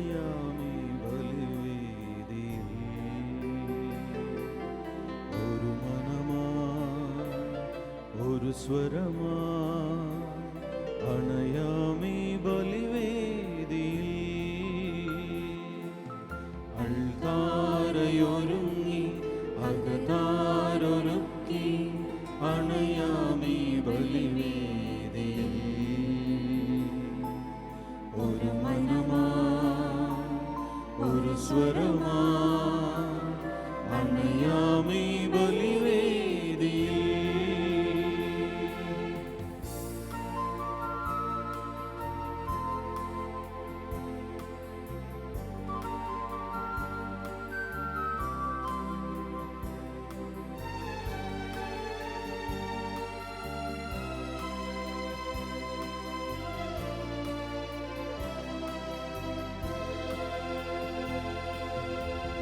അണയാമീ ബലിവേദിയിൽ ഒരു മനമാ ഒരു സ്വരമാ അണയാമീ ബലിവേദിയിൽ അൾത്താരയൊരുങ്ങി അകതാരൊരുക്കി അണയാമീ ബലിവേദിയിൽ ഒരു മനമാ ഒരു സ്വരമാ അണയാമീ ബലിവേദിയിൽ.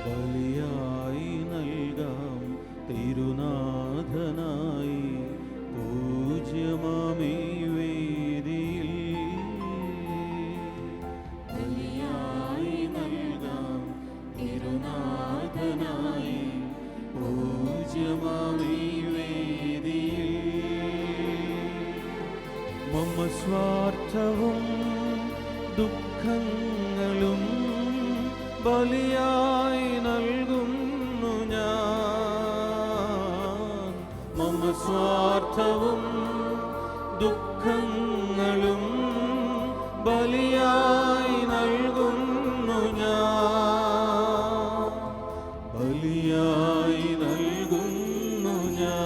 ബലിയായി നൽകാം തിരുനാഥനായി പൂജ്യമാമീ വേദിയിൽ. ബലിയായി നൽകാം തിരുനാഥനായി പൂജ്യമാമീ വേദിയിൽ. മമ സ്വാർത്ഥവും ദുഃഖങ്ങളും ബലിയായി നൽകുന്നു ഞാൻ. മമ സ്വാർത്ഥവും ദുഃഖങ്ങളും ബലിയായി നൽകുന്നു ഞാൻ. ബലിയായി നൽകുന്നു ഞാൻ.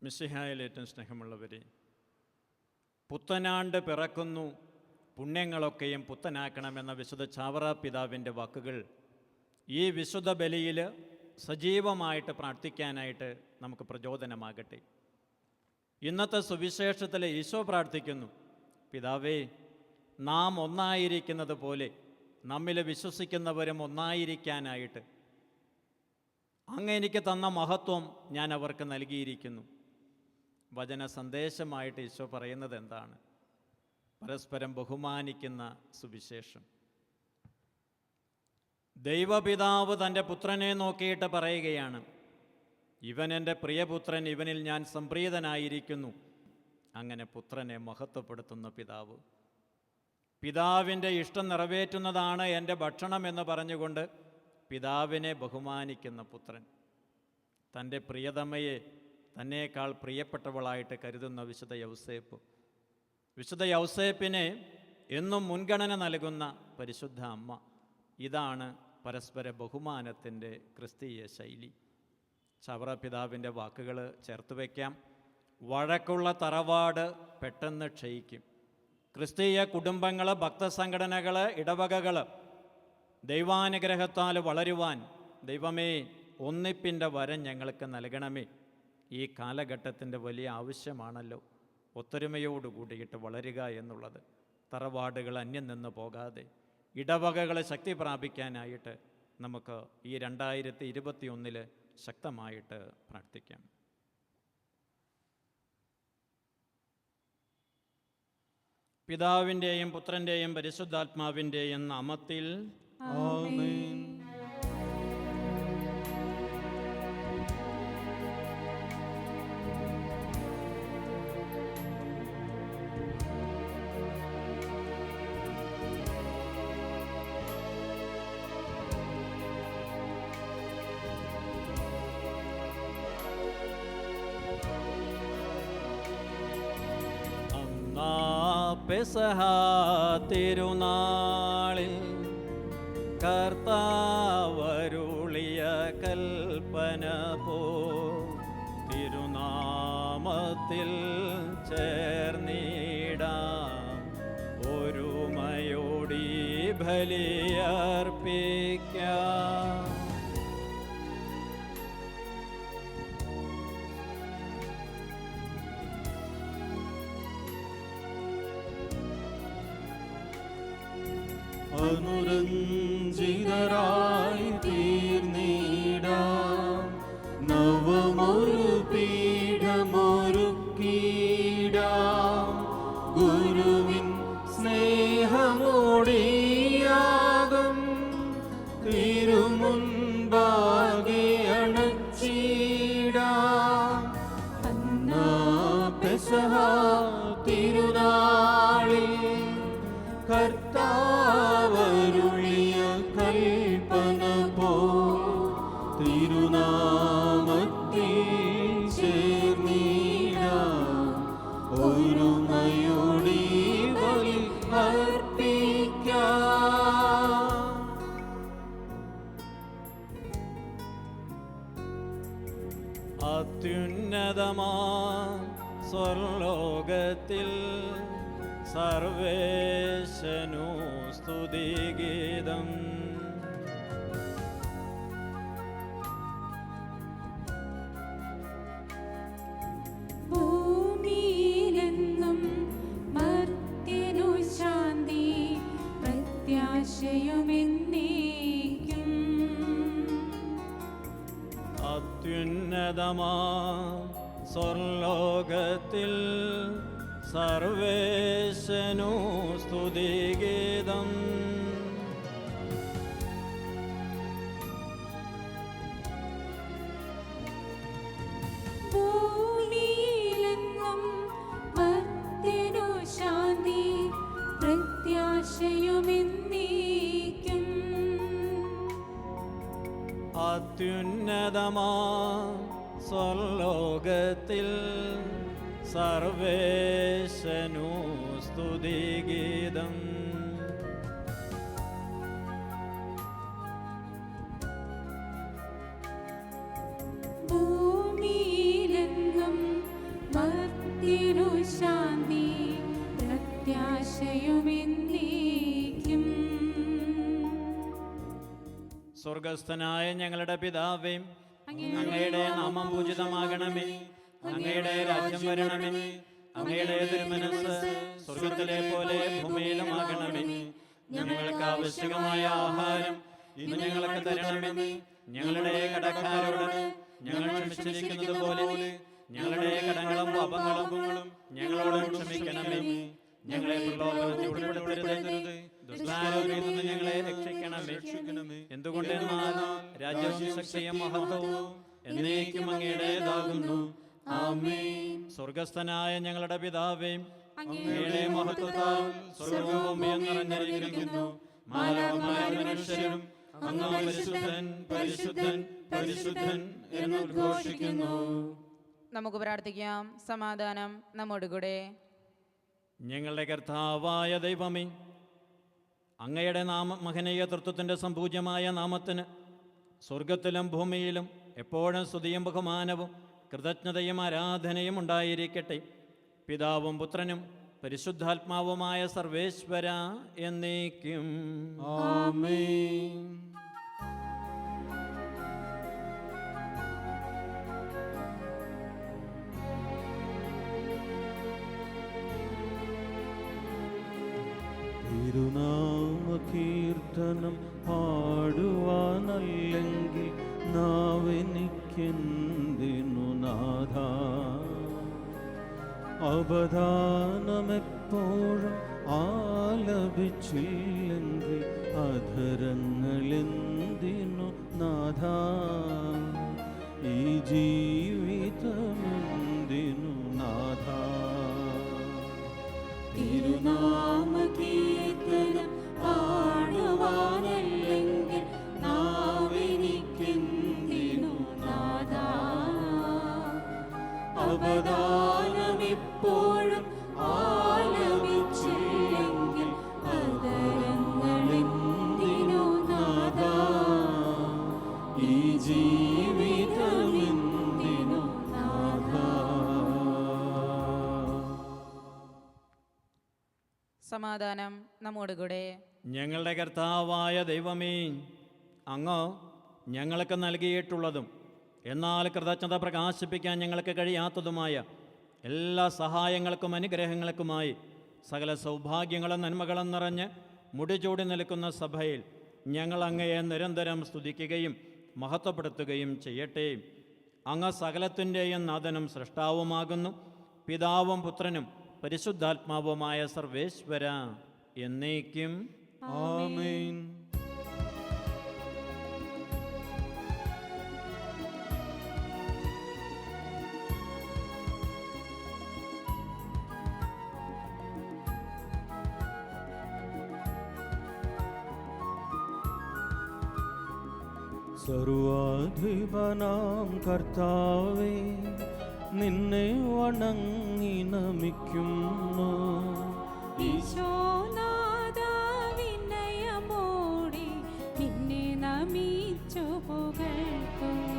മിശിഹായിൽ ഏറ്റവും സ്നേഹമുള്ളവരെ, പുത്തനാണ്ട് പിറക്കുന്നു, പുണ്യങ്ങളൊക്കെയും പുത്തനാക്കണമെന്ന വിശുദ്ധ ചാവറ പിതാവിൻ്റെ വാക്കുകൾ ഈ വിശുദ്ധ ബലിയിൽ സജീവമായിട്ട് പ്രാർത്ഥിക്കാനായിട്ട് നമുക്ക് പ്രചോദനമാകട്ടെ. ഇന്നത്തെ സുവിശേഷത്തിൽ ഈശോ പ്രാർത്ഥിക്കുന്നു, പിതാവേ, നാം ഒന്നായിരിക്കുന്നത് പോലെ നമ്മിൽ വിശ്വസിക്കുന്നവരും ഒന്നായിരിക്കാനായിട്ട് അങ്ങ് എനിക്ക് തന്ന മഹത്വം ഞാൻ അവർക്ക് നൽകിയിരിക്കുന്നു. വചന സന്ദേശമായിട്ട് ഈശോ പറയുന്നത് എന്താണ്? പരസ്പരം ബഹുമാനിക്കുന്ന സുവിശേഷം. ദൈവപിതാവ് തൻ്റെ പുത്രനെ നോക്കിയിട്ട് പറയുകയാണ്, ഇവൻ എൻ്റെ പ്രിയപുത്രൻ, ഇവനിൽ ഞാൻ സംപ്രീതനായിരിക്കുന്നു. അങ്ങനെ പുത്രനെ മഹത്വപ്പെടുത്തുന്ന പിതാവ്. പിതാവിൻ്റെ ഇഷ്ടം നിറവേറ്റുന്നതാണ് എൻ്റെ ഭക്ഷണം എന്ന് പറഞ്ഞുകൊണ്ട് പിതാവിനെ ബഹുമാനിക്കുന്ന പുത്രൻ. തൻ്റെ പ്രിയതമയെ തന്നേക്കാൾ പ്രിയപ്പെട്ടവളായിട്ട് കരുതുന്ന വിശുദ്ധ യൗസേപ്പ്. വിശുദ്ധ യൗസേപ്പിനെ എന്നും മുൻഗണന നൽകുന്ന പരിശുദ്ധ അമ്മ. ഇതാണ് പരസ്പര ബഹുമാനത്തിൻ്റെ ക്രിസ്തീയ ശൈലി. ചവറ പിതാവിൻ്റെ വാക്കുകൾ ചേർത്ത് വയ്ക്കാം. വഴക്കുള്ള തറവാട് പെട്ടെന്ന് ക്ഷയിക്കും. ക്രിസ്തീയ കുടുംബങ്ങൾ, ഭക്തസംഘടനകൾ, ഇടവകകൾ ദൈവാനുഗ്രഹത്താൽ വളരുവാൻ ദൈവമേ ഒന്നിപ്പിൻ്റെ വരം ഞങ്ങൾക്ക് നൽകണമേ. ഈ കാലഘട്ടത്തിൻ്റെ വലിയ ആവശ്യമാണല്ലോ ഒത്തൊരുമയോടുകൂടിയിട്ട് വളരുക എന്നുള്ളത്. തറവാടുകൾ അന്യം നിന്ന് പോകാതെ ഇടവകകളെ ശക്തി പ്രാപിക്കാനായിട്ട് നമുക്ക് ഈ 2021 ശക്തമായിട്ട് പ്രാർത്ഥിക്കാം. പിതാവിൻ്റെയും പുത്രൻ്റെയും പരിശുദ്ധാത്മാവിൻ്റെയും നാമത്തിൽ ആമേൻ. പെസഹ തിരുനാളിൽ കർത്താവരുളിയ കൽപ്പന പോ തിരുനാമത്തിൽ ചേർന്നിടാം, ഒരുമയോടി ബലിയർപ്പിക്കാം. അനുരഞ്ജിതരായി തീർന്നിടാം, നവമൊരു പെസഹ തിരുനാളിൽ കർത്താവരുളിയ കൽപ്പന പോ തിരുനാമത്തിൽ ചേർന്നിടാം ഒരുമയോടെ ബലി അർപ്പിക്കാം. അത്യുന്നതമാ സ്വർലോകത്തിൽ സർവേശനു സ്തുതിഗീതം. ഭൂമിയിലെങ്ങും മർത്യനു ശാന്തി പ്രത്യാശയുമെന്നേക്കും. അത്യുന്നതമാ സ്വർലോകത്തിൽ സർവേശനു സ്തുതിഗീതം. ഭൂമിയിലെങ്ങും മർത്യനു ശാന്തി പ്രത്യാശയുമെന്നേക്കും. അത്യുന്നതമാ സ്വർലോകത്തിൽ സർവേശനു സ്തുതിഗീതം. ഭൂമിയിലെങ്ങും മർത്യനു ശാന്തി പ്രത്യാശയുമെന്നേക്കും. സ്വർഗസ്ഥനായ ഞങ്ങളുടെ പിതാവേ, അങ്ങയുടെ നാമം പൂജിതമാകണമേ. അങ്ങയുടെ രാജ്യം വരണമേ. അങ്ങയുടെ തിരുമനസ്സ് സ്വർഗത്തിലെ പോലെ ഭൂമിയിലുമാകണമേ. ഞങ്ങൾക്ക് ആവശ്യമായ ആഹാരം ഇന്ന് ഞങ്ങൾക്ക് തരണമേ. ഞങ്ങളുടെ കടക്കാരോട് ഞങ്ങൾ ക്ഷമിച്ചിരിക്കുന്നത് പോലെ ഞങ്ങളുടെ കടങ്ങളും പാപങ്ങളും ഞങ്ങളോട് ക്ഷമിക്കണമേ. ഞങ്ങളെ പ്രലോഭനത്തിൽ ഉൾപ്പെടുത്തരുത്, ദുഷ്ടാരൂപിയിൽ നിന്ന് ഞങ്ങളെ രക്ഷിക്കണമേ. എന്തുകൊണ്ടെന്നാൽ രാജ്യവും ശക്തിയും മഹത്വവും എന്നേക്കും അങ്ങയുടേതാകുന്നു. ആമേൻ. സ്വർഗസ്ഥനായ ഞങ്ങളുടെ പിതാവേ, അങ്ങയുടെ മഹത്വത്താൽ സ്വർഗ്ഗവും ഭൂമിയും നിറഞ്ഞിരിക്കുന്നു. മാലാഖമാരും മനുഷ്യരും അങ്ങ് പരിശുദ്ധൻ പരിശുദ്ധൻ പരിശുദ്ധൻ എന്ന് ഉദ്ഘോഷിക്കുന്നു. നമുക്ക് പ്രാർത്ഥിക്കാം. സമാധാനം നമ്മോടുകൂടെ. ഞങ്ങളുടെ കർത്താവായ ദൈവമേ, അങ്ങയുടെ മഹനീയ തൃത്വത്തിൻ്റെ സംപൂജ്യമായ നാമത്തിന് സ്വർഗത്തിലും ഭൂമിയിലും എപ്പോഴും സ്തുതിയും ബഹുമാനവും കൃതജ്ഞതയും ആരാധനയും ഉണ്ടായിരിക്കട്ടെ. പിതാവും പുത്രനും പരിശുദ്ധാത്മാവുമായ സർവേശ്വര എന്നേക്കും. ആമേൻ. തിരുനാമകീർത്തനം പാടുവാനല്ലെങ്കിൽ നാവെനിക്കെന്തിനു നാഥ, അവദാനമെപ്പോഴും ആലപിച്ചില്ലെങ്കിൽ അധരങ്ങളെന്തിനു നാഥ, ഈ ജീവിതമെന്തിനു നാഥ. തിരുനാമകീർത്തനം പാടുവാനല്ലെങ്കിൽ നാവെനിക്കെന്തിനു നാഥാ, അവദാനമെപ്പോഴും ആലപിച്ചില്ലെങ്കിൽ അധരങ്ങളെന്തിനു നാഥാ, ഈ ജീവിതമെന്തിനു നാഥാ. സമാധാനം നമ്മോടുകൂടെ. ഞങ്ങളുടെ കർത്താവായ ദൈവമേ, അങ്ങ് ഞങ്ങൾക്ക് നൽകിയിട്ടുള്ളതും എന്നാൽ കൃതജ്ഞത പ്രകാശിപ്പിക്കാൻ ഞങ്ങൾക്ക് കഴിയാത്തതുമായ എല്ലാ സഹായങ്ങൾക്കും അനുഗ്രഹങ്ങൾക്കുമായി സകല സൗഭാഗ്യങ്ങളും നന്മകളും നിറഞ്ഞ് മുടിചൂടി നിൽക്കുന്ന സഭയിൽ ഞങ്ങൾ അങ്ങയെ നിരന്തരം സ്തുതിക്കുകയും മഹത്വപ്പെടുത്തുകയും ചെയ്യട്ടെ. അങ്ങ് സകലത്തിൻ്റെയും നാഥനും സൃഷ്ടാവുമാകുന്നു. പിതാവും പുത്രനും പരിശുദ്ധാത്മാവുമായ സർവേശ്വര എന്നേക്കും. ആമേൻ. സർവാധിപനാം കർത്താവേ, നിന്നെ വണങ്ങി നമിക്കുന്നു. ഈശോനാഥ വിനയമോടെ നിന്നെ നമിച്ചു പുകഴ്ത്തുന്നു.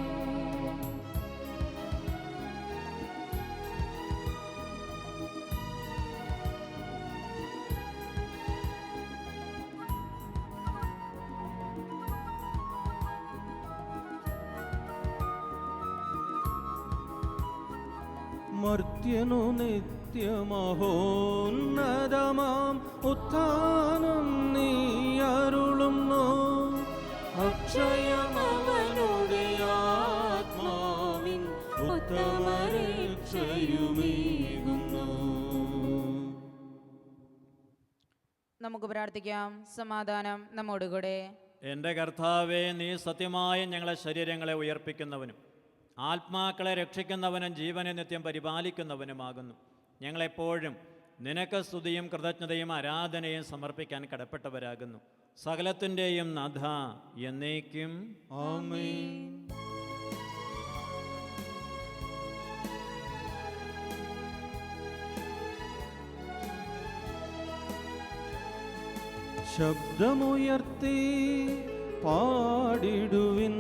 മർത്യനു നിത്യമഹോന്നതമാം ഉത്ഥാനം നീ അരുളുന്നു. അക്ഷയമവനുടെ ആത്മാവിൻ ഉത്തമരക്ഷയുമേകുന്നു. നമുക്ക് പ്രാർത്ഥിക്കാം. സമാധാനം നമ്മോടുകൂടെ. എൻ്റെ കർത്താവേ, നീ സത്യമായും ഞങ്ങളെ ശരീരങ്ങളെ ഉയർപ്പിക്കുന്നവനും ആത്മാക്കളെ രക്ഷിക്കുന്നവനും ജീവനെ നിത്യം പരിപാലിക്കുന്നവനുമാകുന്നു. ഞങ്ങളെപ്പോഴും നിനക്ക് സ്തുതിയും കൃതജ്ഞതയും ആരാധനയും സമർപ്പിക്കാൻ കടപ്പെട്ടവരാകുന്നു. സകലത്തിൻ്റെയും നാഥ എന്നേക്കും ആമേൻ. ശബ്ദമുയർത്തി പാടിടുവിൻ,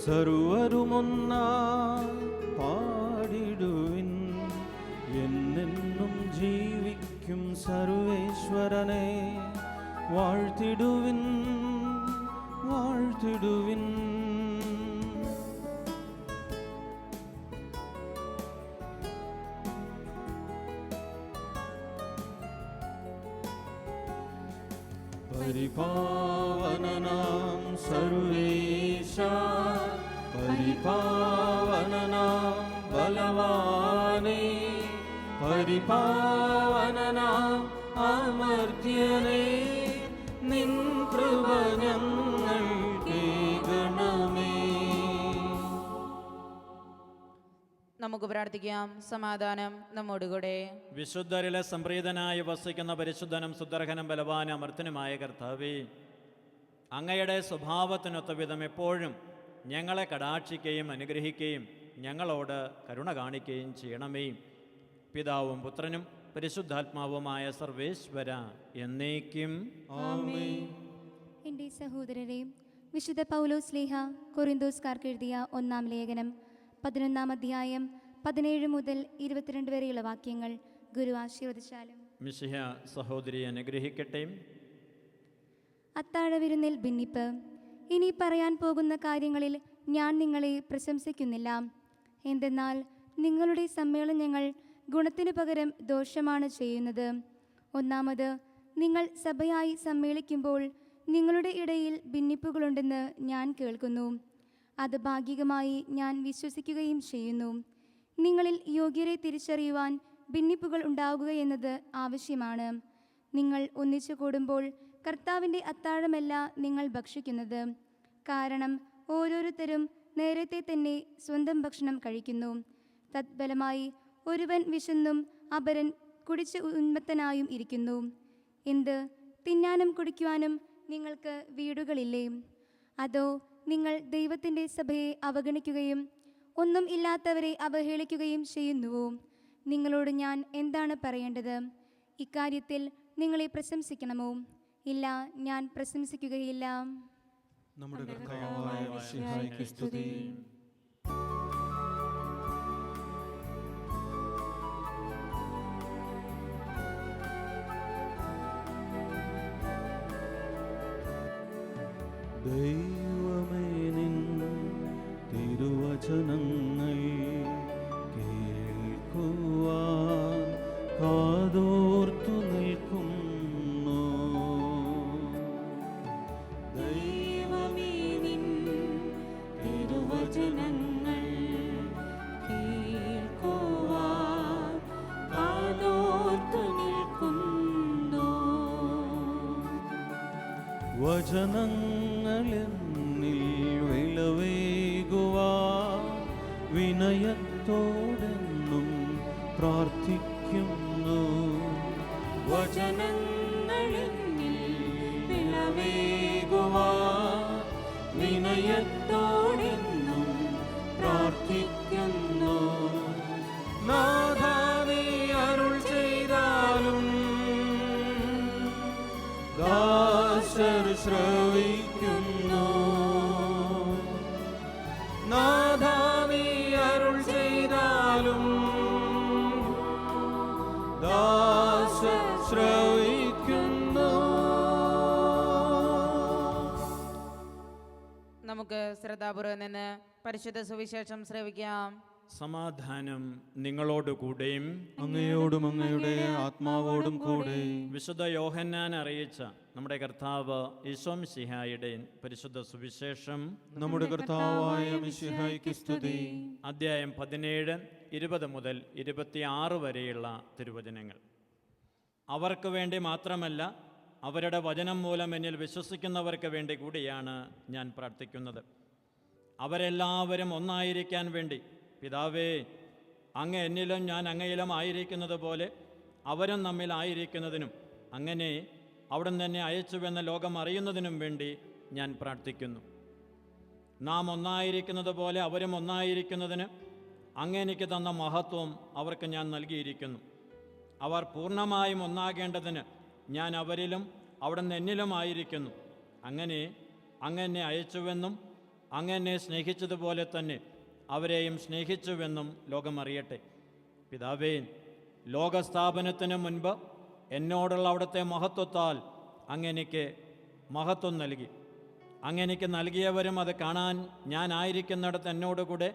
സർവരുമൊന്നായി പാടിടുവിൻ. എന്നെന്നും ജീവിക്കും സർവേശ്വരനെ വാഴ്ത്തിടുവിൻ, വാഴ്ത്തിടുവിൻ. പരിപാവനനാം സർവേശ, പരിപാവനനാം ബലവാനേ, പരിപാവനനാം അമർത്യനേ, നിൻ കൃപ ഞങ്ങൾക്കേകണമേ. നമുക്ക് പ്രാർത്ഥിക്കാം. സമാധാനം നമ്മോടുകൂടെ. വിശുദ്ധരിലെ സംപ്രീതനായി വസിക്കുന്ന പരിശുദ്ധനും സുദർഹനും ബലവാനും അമർത്തനുമായ കർത്താവേ, അങ്ങയുടെ സ്വഭാവത്തിനൊത്ത വിധം എപ്പോഴും ഞങ്ങളെ കടാക്ഷിക്കുകയും അനുഗ്രഹിക്കുകയും ഞങ്ങളോട് കരുണ കാണിക്കുകയും ചെയ്യണമേ. പിതാവും പുത്രനും പരിശുദ്ധാത്മാവുമായ സർവേശ്വര എന്നേക്കും ആമേൻ. എൻ്റെ സഹോദരരെ, വിശുദ്ധ പൗലോസ് ശ്ലീഹ കൊറിന്തോസ്കാർക്ക് എഴുതിയ 1-ാം ലേഖനം 11-ാം അധ്യായം 17 മുതൽ 22 വരെയുള്ള വാക്യങ്ങൾ ഗുരു ആശീർവദിച്ചാലും. മിശിഹ സഹോദരി അനുഗ്രഹിക്കട്ടെ. അത്താഴവിരുന്നിൽ ഭിന്നിപ്പ്. ഇനി പറയാൻ പോകുന്ന കാര്യങ്ങളിൽ ഞാൻ നിങ്ങളെ പ്രശംസിക്കുന്നില്ല. എന്തെന്നാൽ നിങ്ങളുടെ സമ്മേളനങ്ങൾ ഗുണത്തിനു പകരം ദോഷമാണ് ചെയ്യുന്നത്. ഒന്നാമത്, നിങ്ങൾ സഭയായി സമ്മേളിക്കുമ്പോൾ നിങ്ങളുടെ ഇടയിൽ ഭിന്നിപ്പുകളുണ്ടെന്ന് ഞാൻ കേൾക്കുന്നു. അത് ഭാഗികമായി ഞാൻ വിശ്വസിക്കുകയും ചെയ്യുന്നു. നിങ്ങളിൽ യോഗ്യരെ തിരിച്ചറിയുവാൻ ഭിന്നിപ്പുകൾ ഉണ്ടാകുക എന്നത് ആവശ്യമാണ്. നിങ്ങൾ ഒന്നിച്ചു കൂടുമ്പോൾ കർത്താവിൻ്റെ അത്താഴമല്ല നിങ്ങൾ ഭക്ഷിക്കുന്നത്. കാരണം ഓരോരുത്തരും നേരത്തെ തന്നെ സ്വന്തം ഭക്ഷണം കഴിക്കുന്നു. തത്ഫലമായി ഒരുവൻ വിശന്നും അപരൻ കുടിച്ച് ഉന്മത്തനായും ഇരിക്കുന്നു. എന്ത്, തിന്നാനും കുടിക്കുവാനും നിങ്ങൾക്ക് വീടുകളില്ലേ? അതോ നിങ്ങൾ ദൈവത്തിൻ്റെ സഭയെ അവഗണിക്കുകയും ഒന്നും ഇല്ലാത്തവരെ അവഹേളിക്കുകയും ചെയ്യുന്നുവോ? നിങ്ങളോട് ഞാൻ എന്താണ് പറയേണ്ടത്? ഇക്കാര്യത്തിൽ നിങ്ങളെ പ്രശംസിക്കണമോ? ഇല്ല, ഞാൻ പ്രശംസിക്കുകയില്ല. നമ്മുടെ കർത്താവായ മിശിഹായ്ക്ക് സ്തുതി. ദൈവമേ, നിൻ തിരുവചനങ്ങൾ കേൾക്കുവാൻ കാതോർത്തു നിൽക്കുന്നു. ദൈവമേ, നിൻ തിരുവചനങ്ങൾ കേൾക്കുവാൻ കാതോർത്തു നിൽക്കുന്നു. വചനങ്ങളെന്നിൽ വിളവേകുവാൻ വിനയത്തോടെന്നും പ്രാർത്ഥിക്കുന്നു. വചനങ്ങളിൽ വിളവേകുവാൻ വിനയത്തോടെന്നും പ്രാർത്ഥിക്കുന്നു. നാഥാ നീ അരുൾ ചെയ്താലും ദാസർ ശ്രവിക്കുന്നു. നാഥാ നീ അരുൾ ചെയ്താലും ദാസർ ശ്രവിക്കുന്നു. നമുക്ക് ശ്രദ്ധാപൂർവം നിന്ന് പരിശുദ്ധ സുവിശേഷം ശ്രവിക്കാം. സമാധാനം നിങ്ങളോടുകൂടെയും അങ്ങയോടും അങ്ങയുടെ ആത്മാവോടും കൂടെ. വിശുദ്ധ യോഹന്നാൻ അറിയിച്ച നമ്മുടെ കർത്താവ് ഈശോമിശിഹായുടെ പരിശുദ്ധ സുവിശേഷം നമ്മുടെ കർത്താവായ മിശിഹായ്ക്ക് സ്തുതി. അദ്ധ്യായം 17, 20 മുതൽ 26 വരെയുള്ള തിരുവചനങ്ങൾ. അവർക്ക് വേണ്ടി മാത്രമല്ല, അവരുടെ വചനം മൂലം എന്നിൽ വിശ്വസിക്കുന്നവർക്ക് വേണ്ടി കൂടിയാണ് ഞാൻ പ്രാർത്ഥിക്കുന്നത്. അവരെല്ലാവരും ഒന്നായിരിക്കാൻ വേണ്ടി, പിതാവേ, അങ്ങ് എന്നിലും ഞാൻ അങ്ങയിലും ആയിരിക്കുന്നത് പോലെ അവരും നമ്മിലായിരിക്കുന്നതിനും അങ്ങനെ അവിടുന്ന് എന്നെ അയച്ചുവെന്ന ലോകം അറിയുന്നതിനും വേണ്ടി ഞാൻ പ്രാർത്ഥിക്കുന്നു. നാം ഒന്നായിരിക്കുന്നത് പോലെ അവരും ഒന്നായിരിക്കുന്നതിന് അങ്ങ് എനിക്ക് തന്ന മഹത്വം അവർക്ക് ഞാൻ നൽകിയിരിക്കുന്നു. അവർ പൂർണ്ണമായും ഒന്നാകേണ്ടതിന് ഞാൻ അവരിലും അവിടുന്ന് എന്നിലും ആയിരിക്കുന്നു. അങ്ങനെ അങ്ങ് എന്നെ അയച്ചുവെന്നും അങ്ങ് എന്നെ സ്നേഹിച്ചതുപോലെ തന്നെ അവരെയും സ്നേഹിച്ചുവെന്നും ലോകം അറിയട്ടെ. പിതാവേ, ലോകസ്ഥാപനത്തിന് മുൻപ് എന്നോടുള്ള അവിടുത്തെ മഹത്വത്താൽ അങ്ങെനിക്ക് മഹത്വം നൽകി. അങ്ങെനിക്ക് നൽകിയവരും അത് കാണാൻ ഞാൻ ആയിരിക്കുന്നിടത്ത് എന്നോടുകൂടെ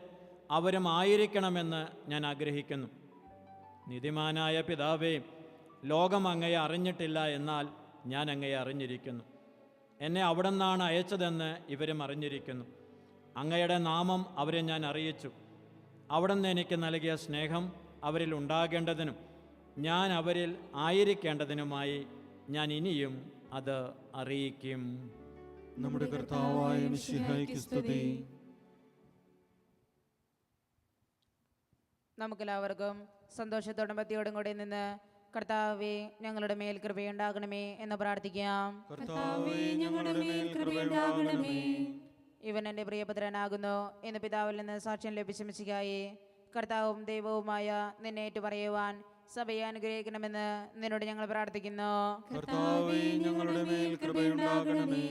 അവരും ആയിരിക്കണമെന്ന് ഞാൻ ആഗ്രഹിക്കുന്നു. നീതിമാനായ പിതാവേ, ലോകം അങ്ങയെ അറിഞ്ഞിട്ടില്ല, എന്നാൽ ഞാൻ അങ്ങയെ അറിഞ്ഞിരിക്കുന്നു. എന്നെ അവിടെ നിന്നാണ് അയച്ചതെന്ന് ഇവരും അറിഞ്ഞിരിക്കുന്നു. അങ്ങയുടെ നാമം അവരെ ഞാൻ അറിയിച്ചു. അവിടുന്ന് എനിക്ക് നൽകിയ സ്നേഹം അവരിൽ ഉണ്ടാകേണ്ടതിനും ഞാൻ അവരിൽ ആയിരിക്കേണ്ടതിനുമായി ഞാൻ ഇനിയും അത് അറിയിക്കും. നമ്മുടെ കർത്താവായ മിശിഹായ്ക്ക് സ്തുതി. നമുക്കെല്ലാവർക്കും സന്തോഷത്തോടും ഭക്തിയോടും കൂടി നിന്ന് കർത്താവേ, ഞങ്ങളുടെ മേൽ കൃപയുണ്ടാകണമേ എന്ന് പ്രാർത്ഥിക്കാം. കർത്താവേ, ഞങ്ങളുടെ മേൽ കൃപയുണ്ടാകണമേ. ഇവൻ എൻ്റെ പ്രിയപുത്രനാകുന്നു എന്ന് പിതാവിൽ നിന്ന് സാക്ഷ്യം ലഭിച്ച മിശിഹായേ, കർത്താവും ദൈവവുമായ നിന്നെ ഏറ്റുപറയുവാൻ സഭയെ അനുഗ്രഹിക്കണമെന്ന് നിന്നോട് ഞങ്ങൾ പ്രാർത്ഥിക്കുന്നു. കർത്താവേ, ഞങ്ങളുടെ മേൽ കൃപയുണ്ടാകണമേ.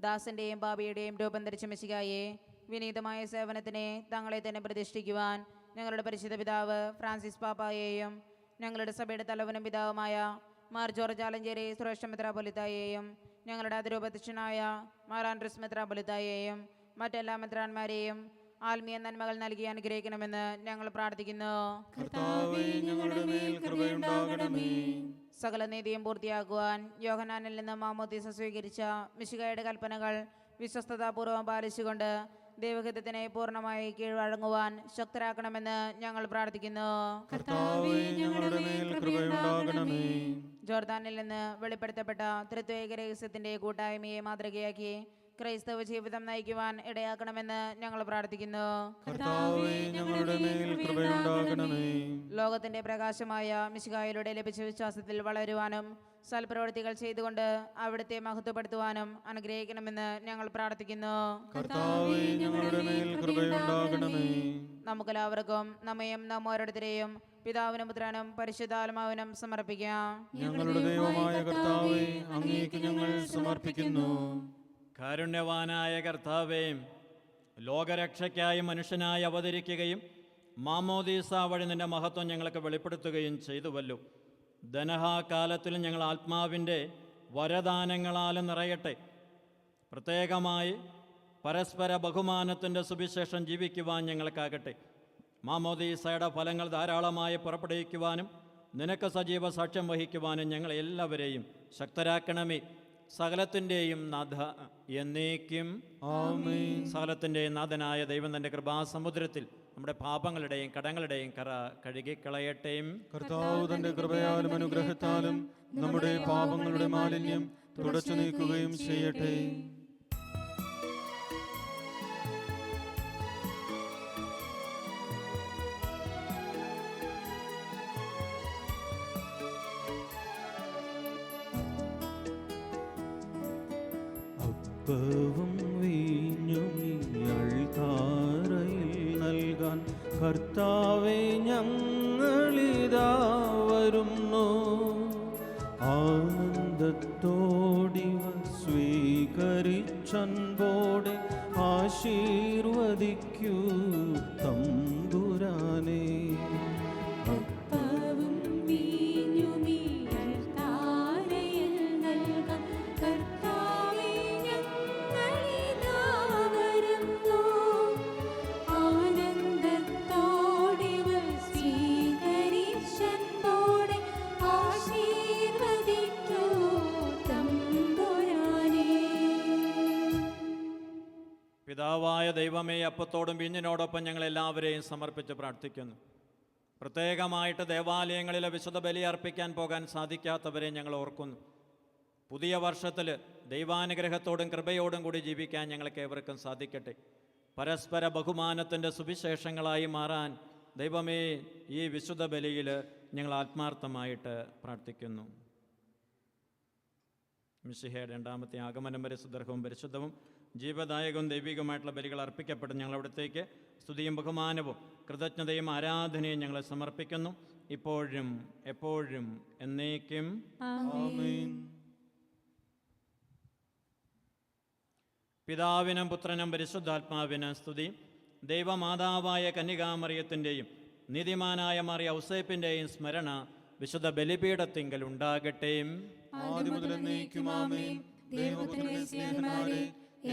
ദാസന്റെയും പാപിയുടെയും രൂപം ധരിച്ച മിശിഹായേ, വിനീതമായ സേവനത്തിനെ തങ്ങളെ തന്നെ പ്രതിഷ്ഠിക്കുവാൻ ഞങ്ങളുടെ പരിശുദ്ധ പിതാവ് ഫ്രാൻസിസ് പാപ്പായെയും ഞങ്ങളുടെ സഭയുടെ തലവനും പിതാവുമായ മാർ ജോർജ് ആലഞ്ചേരി സുരേഷ് മെത്രാപ്പൊലിത്തായെയും ഞങ്ങളുടെ അതിരൂപതീക്ഷനായ മാർ ആൻഡ്രൂസ് മെത്രാപ്പൊലിത്തായെയും മറ്റെല്ലാ മെത്രാന്മാരെയും ആത്മീയ നന്മകൾ നൽകി അനുഗ്രഹിക്കണമെന്ന് ഞങ്ങൾ പ്രാർത്ഥിക്കുന്നു. കർത്താവേ, ഞങ്ങളുടെ മേൽ കൃപയുണ്ടാകണമേ. സകല നീതിയും പൂർത്തിയാക്കുവാൻ യോഹന്നാനിൽ നിന്ന് മാമോദീസ സ്വീകരിച്ച മിശിഹായുടെ കൽപ്പനകൾ വിശ്വസ്തതാപൂർവ്വം പാലിച്ചുകൊണ്ട് ദൈവഹിതത്തിനെ പൂർണ്ണമായി കീഴ്വഴങ്ങുവാൻ ശക്തരാക്കണമെന്ന് ഞങ്ങൾ പ്രാർത്ഥിക്കുന്നു. കർത്താവേ, ഞങ്ങളുടെ മേൽ കൃപയുണ്ടാകണമേ. ജോർദാനിൽ നിന്ന് വെളിപ്പെടുത്തപ്പെട്ട ത്രിത്വൈക രഹസ്യത്തിന്റെ കൂട്ടായ്മയെ മാതൃകയാക്കി ക്രൈസ്തവ ജീവിതം നയിക്കുവാൻ ഇടയാക്കണമെന്ന് ഞങ്ങൾ പ്രാർത്ഥിക്കുന്നു. കർത്താവേ, ഞങ്ങളുടെ മേൽ കൃപയുണ്ടാകണമേ. ലോകത്തിന്റെ പ്രകാശമായ മിശിഹായിലൂടെ ലഭിച്ച വിശ്വാസത്തിൽ വളരുവാനും സൽപ്രവൃത്തികൾ ചെയ്തുകൊണ്ട് അവിടുത്തെ മഹത്വപ്പെടുത്തുവാനും അനുഗ്രഹിക്കണമെന്ന് ഞങ്ങൾ പ്രാർത്ഥിക്കുന്നു. കർത്താവേ, ഞങ്ങളുടെ മേൽ കൃപയുണ്ടാകണമേ. നമുക്കെല്ലാവർക്കും നമ്മയും നാം ഓരോരുത്തരെയും പിതാവിനും പുത്രനും പരിശുദ്ധാത്മാവിനും സമർപ്പിക്കാം. ഞങ്ങളുടെ ദൈവമായ കർത്താവേ, അങ്ങേക്ക് ഞങ്ങൾ സമർപ്പിക്കുന്നു. കാരുണ്യവാനായ കർത്താവേ, ലോകരക്ഷയ്ക്കായി മനുഷ്യനായി അവതരിക്കുകയും മാമോദീസ വഴി നിന്റെ മഹത്വം ഞങ്ങൾക്ക് വെളിപ്പെടുത്തുകയും ചെയ്തുവല്ലോ. ധനഹാകാലത്തിലും ഞങ്ങൾ ആത്മാവിൻ്റെ വരദാനങ്ങളാലും നിറയട്ടെ. പ്രത്യേകമായി പരസ്പര ബഹുമാനത്തിൻ്റെ സുവിശേഷം ജീവിക്കുവാൻ ഞങ്ങൾക്കാകട്ടെ. മാമോദീസയുടെ ഫലങ്ങൾ ധാരാളമായി പുറപ്പെടുവിക്കുവാനും നിനക്ക് സജീവ സാക്ഷ്യം വഹിക്കുവാനും ഞങ്ങൾ എല്ലാവരെയും ശക്തരാക്കണമേ. സകലത്തിൻ്റെയും നാഥ എന്നേക്കും ആമേൻ. സകലത്തിൻ്റെയും നാഥനായ ദൈവം തൻ്റെ കൃപാസമുദ്രത്തിൽ നമ്മുടെ പാപങ്ങളുടെയും കടങ്ങളുടെയും കറ കഴുകിക്കളയട്ടെ. കർത്താവ് തന്റെ കൃപയാലും അനുഗ്രഹത്താലും നമ്മുടെ പാപങ്ങളുടെ മാലിന്യം തുടച്ചു നീക്കുകയും ചെയ്യട്ടെ. അപ്പവും വീഞ്ഞുമായി കർത്താവേ ഞങ്ങളിതാ വരുന്നു, ആനന്ദത്തോടിവ സ്വീകരിച്ചൻപോടെ ആശീർവദിക്കൂ തമ്പുരാനേ. അപ്പവും വീഞ്ഞുമീ അൾത്താരയിൽ നൽകാം. കർത്താവേ ഞങ്ങളിതാ വരുന്നു, ആനന്ദത്തോടിവർ സ്വീകരിച്ചൻപോടെ ആശീർവദിക്കൂ തമ്പുരാനേ. പിതാവായ ദൈവമേ, അപ്പത്തോടും വീഞ്ഞിനോടൊപ്പം ഞങ്ങളെല്ലാവരെയും സമർപ്പിച്ച് പ്രാർത്ഥിക്കുന്നു. പ്രത്യേകമായിട്ട് ദേവാലയങ്ങളിലെ വിശുദ്ധ ബലി അർപ്പിക്കാൻ പോകാൻ സാധിക്കാത്തവരെ ഞങ്ങൾ ഓർക്കുന്നു. പുതിയ വർഷത്തിൽ ദൈവാനുഗ്രഹത്തോടും കൃപയോടും കൂടി ജീവിക്കാൻ ഞങ്ങൾക്ക് ഏവർക്കും സാധിക്കട്ടെ. പരസ്പര ബഹുമാനത്തിൻ്റെ സുവിശേഷങ്ങളായി മാറാൻ ദൈവമേ ഈ വിശുദ്ധ ബലിയിൽ ഞങ്ങൾ ആത്മാർത്ഥമായിട്ട് പ്രാർത്ഥിക്കുന്നു. മിശിഹയുടെ രണ്ടാമത്തെ ആഗമനം വരെ സുദർഹവും പരിശുദ്ധവും ജീവദായകവും ദൈവികവുമായിട്ടുള്ള ബലികൾ അർപ്പിക്കപ്പെട്ട് ഞങ്ങൾ അവിടത്തേക്ക് സ്തുതിയും ബഹുമാനവും കൃതജ്ഞതയും ആരാധനയും ഞങ്ങളെ സമർപ്പിക്കുന്നു, ഇപ്പോഴും എപ്പോഴും എന്നേക്കും. ആമേൻ. പിതാവിനും പുത്രനും പരിശുദ്ധാത്മാവിനും സ്തുതി. ദൈവമാതാവായ കന്യകാമറിയത്തിൻ്റെയും നീതിമാനായ മറിയ ഔസേപ്പിൻ്റെയും സ്മരണ വിശുദ്ധ ബലിപീഠത്തിങ്കൽ ഉണ്ടാകട്ടെ. ആദ്യം മുതൽ എന്നേക്കും ആമേൻ. ദൈവപുത്രന്റെ സ്നേഹന്മാരെ,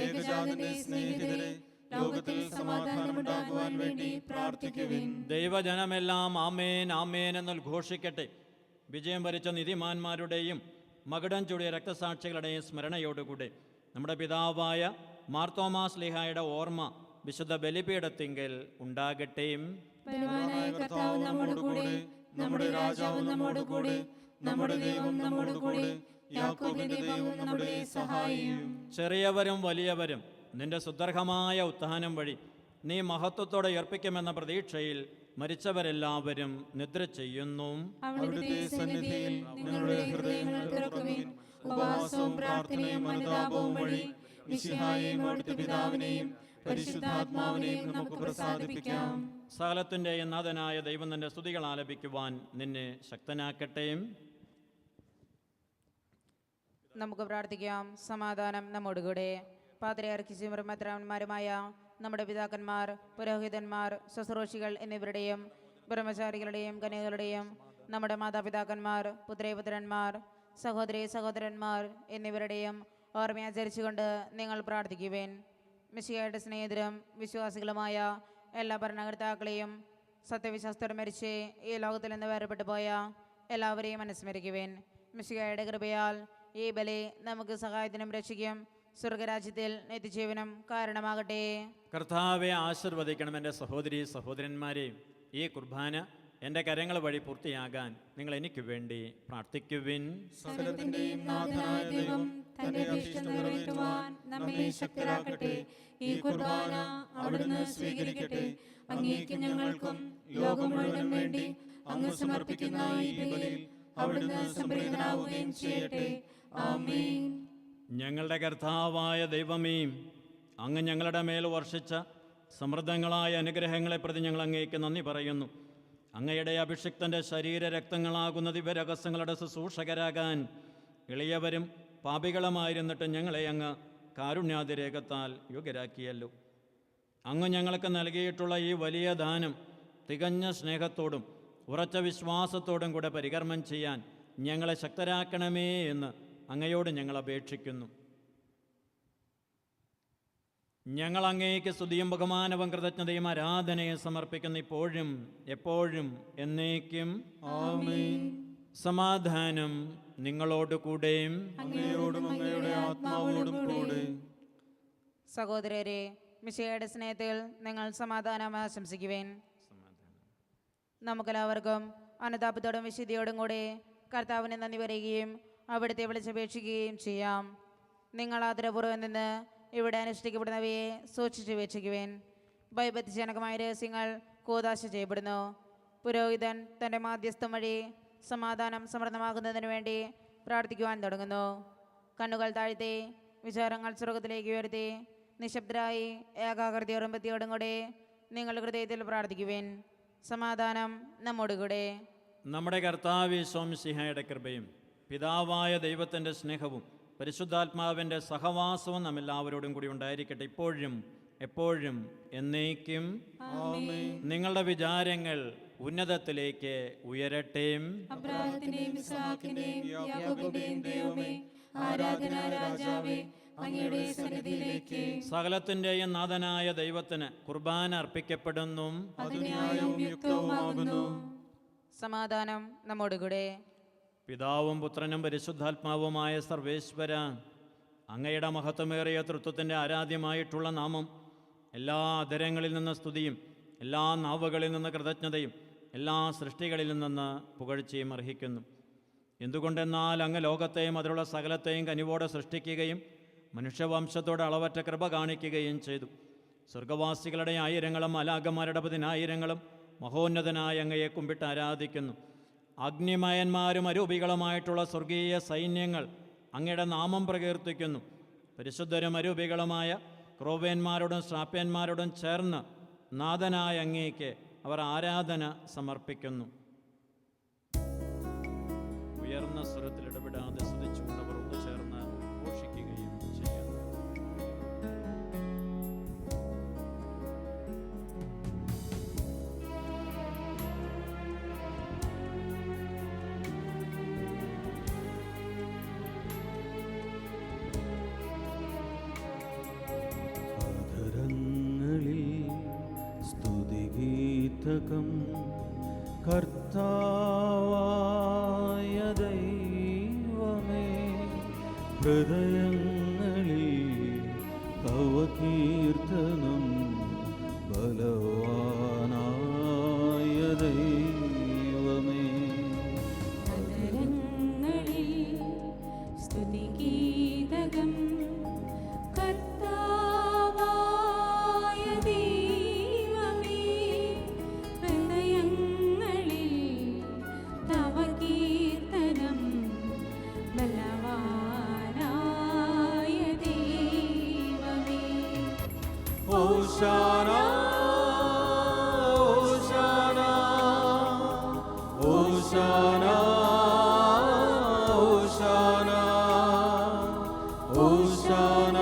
ഏകജാതന്റെ സ്നേഹിതരെ, ലോകത്തിൽ സമാധാനമുണ്ടാകുവാൻ വേണ്ടി പ്രാർത്ഥിക്കുവിൻ. ദൈവജനമെല്ലാം ആമേൻ ആമേൻ എന്നുദ്ഘോഷിക്കട്ടെ. വിജയം വരിച്ച നീതിമാന്മാരുടെയും മകുടം ചൂടിയ രക്തസാക്ഷികളുടെയും സ്മരണയോടുകൂടെ നമ്മുടെ പിതാവായ മാർത്തോമാ ശ്ലീഹായുടെ ഓർമ്മ വിശുദ്ധ ബലിപീഠത്തിങ്കൽ ഉണ്ടാകട്ടെ. ബലവാനായ കർത്താവ് നമ്മോട് കൂടെ, നമ്മുടെ രാജാവ് നമ്മോട് കൂടെ, നമ്മുടെ ദൈവം നമ്മോട് കൂടെ, യാക്കോബിന്റെ ദൈവം നമ്മുടെ സഹായിയും. ചെറിയവരും വലിയവരും നിന്റെ സുദർഹമായ ഉത്ഥാനം വഴി നീ മഹത്വത്തോടെ ഉയർപ്പിക്കുമെന്ന പ്രതീക്ഷയിൽ മരിച്ചവരെല്ലാവരും നിദ്ര ചെയ്യുന്നു. അവിടുത്തെ സന്നിധിയിൽ നിങ്ങളുടെ ഹൃദയങ്ങൾ തുറക്കുവിൻ. ഉപവാസവും പ്രാർത്ഥനയും അനുതാപവും വഴി മിശിഹായെയും അവിടുത്തെ പിതാവിനെയും പരിശുദ്ധാത്മാവിനെയും നമുക്ക് പ്രസാദിപ്പിക്കാം. സകലത്തിൻ്റെയും നാഥനായ ദൈവം നിന്റെ സ്തുതികൾ ആലപിക്കുവാൻ നിന്നെ ശക്തനാക്കട്ടെ. നമുക്ക് പ്രാർത്ഥിക്കാം. സമാധാനം നമ്മോടുകൂടെ. പാത്രിയാർക്കീസും മെത്രാന്മാരുമായ നമ്മുടെ പിതാക്കന്മാർ, പുരോഹിതന്മാർ, ശുശ്രൂഷികൾ എന്നിവരുടെയും ബ്രഹ്മചാരികളുടെയും കന്യകളുടെയും നമ്മുടെ മാതാപിതാക്കന്മാർ, പുത്രേപുത്രന്മാർ, സഹോദരി സഹോദരന്മാർ എന്നിവരുടെയും ഓർമ്മയാചരിച്ചുകൊണ്ട് നിങ്ങൾ പ്രാർത്ഥിക്കുവേൻ. മിശിഹായുടെ സ്നേഹിതരും വിശ്വാസികളുമായ എല്ലാ ഭരണകർത്താക്കളെയും സത്യവിശ്വാസത്തോടെ മരിച്ച് ഈ ലോകത്തിൽ നിന്ന് വേർപെട്ടു പോയ എല്ലാവരെയും അനുസ്മരിക്കുവേൻ. മിശിഹായുടെ കൃപയാൽ ഈ ബലി നമുക്ക് സഹായത്തിനും രക്ഷയ്ക്കും സ്വർഗരാജ്യത്തിൽ നിത്യജീവനും കാരണമാകട്ടെ. കർത്താവെ ആശീർവദിക്കണം. എൻ്റെ സഹോദരി സഹോദരന്മാരെ, ഈ കുർബാന എൻ്റെ കരങ്ങൾ വഴി പൂർത്തിയാകാൻ നിങ്ങൾ എനിക്ക് വേണ്ടി പ്രാർത്ഥിക്കുവിൻ. സകലത്തിന്റെയും നാഥനായ ദൈവം തന്റെ അഭീഷ്ടം നിറവേറ്റുവാൻ നമ്മെ ശക്തരാക്കട്ടെ. ഈ കുർബാന അവിടുന്ന് സ്വീകരിക്കട്ടെ. അങ്ങേക്കും ഞങ്ങൾക്കും ലോകം മുഴുവനും വേണ്ടി അങ്ങ് സമർപ്പിക്കുന്ന ഈ ബലിയിൽ അവിടുന്ന് സംപ്രീതനാവുകയും ചെയ്യട്ടെ. ആമേൻ. ഞങ്ങളുടെ കർത്താവായ ദൈവമേ, അങ്ങ് ഞങ്ങളുടെ മേൽ വർഷിച്ച സമൃദ്ധങ്ങളായ അനുഗ്രഹങ്ങളെ പ്രതി ഞങ്ങൾ അങ്ങേക്ക് നന്ദി പറയുന്നു. അങ്ങയുടെ അഭിഷിക്തൻ്റെ ശരീരരക്തങ്ങളാകുന്ന ദിവ്യരഹസ്യങ്ങളുടെ ശുശ്രൂഷകരാകാൻ എളിയവരും പാപികളുമായിരുന്നിട്ട് ഞങ്ങളെ അങ്ങ് കാരുണ്യാതിരേകത്താൽ യോഗ്യരാക്കിയല്ലോ. അങ്ങ് ഞങ്ങൾക്ക് നൽകിയിട്ടുള്ള ഈ വലിയ ദാനം തികഞ്ഞ സ്നേഹത്തോടും ഉറച്ച വിശ്വാസത്തോടും കൂടെ പരികർമ്മം ചെയ്യാൻ ഞങ്ങളെ ശക്തരാക്കണമേ എന്ന് അങ്ങയോട് ഞങ്ങൾ അപേക്ഷിക്കുന്നു. ഞങ്ങൾ അങ്ങേക്ക് സ്തുതിയും ബഹുമാനവും കൃതജ്ഞതയും ആരാധനയും സമർപ്പിക്കുന്നു, ഇപ്പോഴും എപ്പോഴും എന്നേക്കും. ആമേൻ. സമാധാനം നിങ്ങളോട് കൂടെ. അങ്ങയോടും അങ്ങയുടെ ആത്മാവോടും കൂടെ. സഹോദരരെ, മിശിഹായുടെ സ്നേഹത്തിൽ നിങ്ങൾ സമാധാനം ആശംസിക്കുവേൻ. നമുക്കെല്ലാവർക്കും അനുതാപത്തോടും വിശുദ്ധിയോടും കൂടെ കർത്താവിനെ നന്ദി പറയുകയും അവിടുത്തെ വിളിച്ചപേക്ഷിക്കുകയും ചെയ്യാം. നിങ്ങൾ ആദരപൂർവ്വം നിന്ന് ഇവിടെ അനുഷ്ഠിക്കപ്പെടുന്നവയെ സൂക്ഷിച്ചു വെച്ചിക്കുവേൻ. ഭയഭക്തിജനകമായ രഹസ്യങ്ങൾ കൂദാശ ചെയ്യപ്പെടുന്നു. പുരോഹിതൻ തൻ്റെ മാധ്യസ്ഥം വഴി സമാധാനം സമൃദ്ധമാകുന്നതിന് വേണ്ടി പ്രാർത്ഥിക്കുവാൻ തുടങ്ങുന്നു. കണ്ണുകൾ താഴ്ത്തി വിചാരങ്ങൾ സ്വർഗത്തിലേക്ക് ഉയർത്തി നിശബ്ദരായി ഏകാഗ്രതയോടും ഭക്തിയോടും കൂടെ നിങ്ങൾ ഹൃദയത്തിൽ പ്രാർത്ഥിക്കുവിൻ. സമാധാനം നമ്മോടുകൂടെ. നമ്മുടെ കർത്താവ് ശോംസിഹായുടെ കൃപയും പിതാവായ ദൈവത്തിൻ്റെ സ്നേഹവും പരിശുദ്ധാത്മാവിൻ്റെ സഹവാസവും നമ്മെല്ലാവരോടും കൂടി ഉണ്ടായിരിക്കട്ടെ, ഇപ്പോഴും എപ്പോഴും എന്നേക്കും. നിങ്ങളുടെ വിചാരങ്ങൾ ഉന്നതത്തിലേക്ക് ഉയരട്ടെ. അബ്രാഹത്തിന്റെയും ഇസ്ഹാക്കിന്റെയും യാക്കോബിന്റെയും ദൈവമേ, ആരാധന രാജാവേ, അങ്ങയുടെ സന്നിധിയിലേക്ക് സകലത്തിൻ്റെയും നാഥനായ ദൈവത്തിന് കുർബാന അർപ്പിക്കപ്പെടുന്നു. അത് ന്യായവും യുക്തവുമാകുന്നു. സമാധാനം നമ്മോടുകൂടെ. പിതാവും പുത്രനും പരിശുദ്ധാത്മാവുമായ സർവേശ്വര, അങ്ങയുടെ മഹത്വമേറിയ തൃത്വത്തിൻ്റെ ആരാധ്യമായിട്ടുള്ള നാമം എല്ലാ അധരങ്ങളിൽ നിന്ന് സ്തുതിയും എല്ലാ നാവുകളിൽ നിന്ന് കൃതജ്ഞതയും എല്ലാ സൃഷ്ടികളിൽ നിന്ന് പുകഴ്ചയും അർഹിക്കുന്നു. എന്തുകൊണ്ടെന്നാൽ അങ്ങ് ലോകത്തെയും അതിലുള്ള സകലത്തെയും കനിവോടെ സൃഷ്ടിക്കുകയും മനുഷ്യവംശത്തോട് അളവറ്റ കൃപ കാണിക്കുകയും ചെയ്തു. സ്വർഗവാസികളുടെ ആയിരങ്ങളും മാലാഖമാരുടെ പതിനായിരങ്ങളും മഹോന്നതനായ അങ്ങയെ കുമ്പിട്ട് ആരാധിക്കുന്നു. അഗ്നിമയന്മാരും അരൂപികളുമായിട്ടുള്ള സ്വർഗീയ സൈന്യങ്ങൾ അങ്ങയുടെ നാമം പ്രകീർത്തിക്കുന്നു. പരിശുദ്ധരും അരൂപികളുമായ ക്രോവേന്മാരോടും ശ്രാപ്യന്മാരോടും ചേർന്ന് നാഥനായ അങ്ങേക്ക് അവർ ആരാധന സമർപ്പിക്കുന്നു. ഉയർന്ന സ്വരത്തിൽ ഇടപെടാതെ സ്തുതിച്ചുകൊണ്ട് അവർ ഒന്നു ചേർന്ന് ഘോഷിക്കുകയും ചെയ്യുന്നു. സ്തുതിഗീതകം കർത്താവായ ദൈവമേ, ഹൃദയങ്ങളിൽ തവ കീർത്തനം ബലവാനായ ദൈവമേ. അതരങ്ങളിൽ സ്തുതിഗീതകം കർത്താവായ ദൈവമേ, ഹൃദയങ്ങളിൽ തവ കീർത്തനം ബലവാനായ ദൈവമേ. ഹോശാന ഹോശാന ഹോശാന ഹോശാന ഹോശാന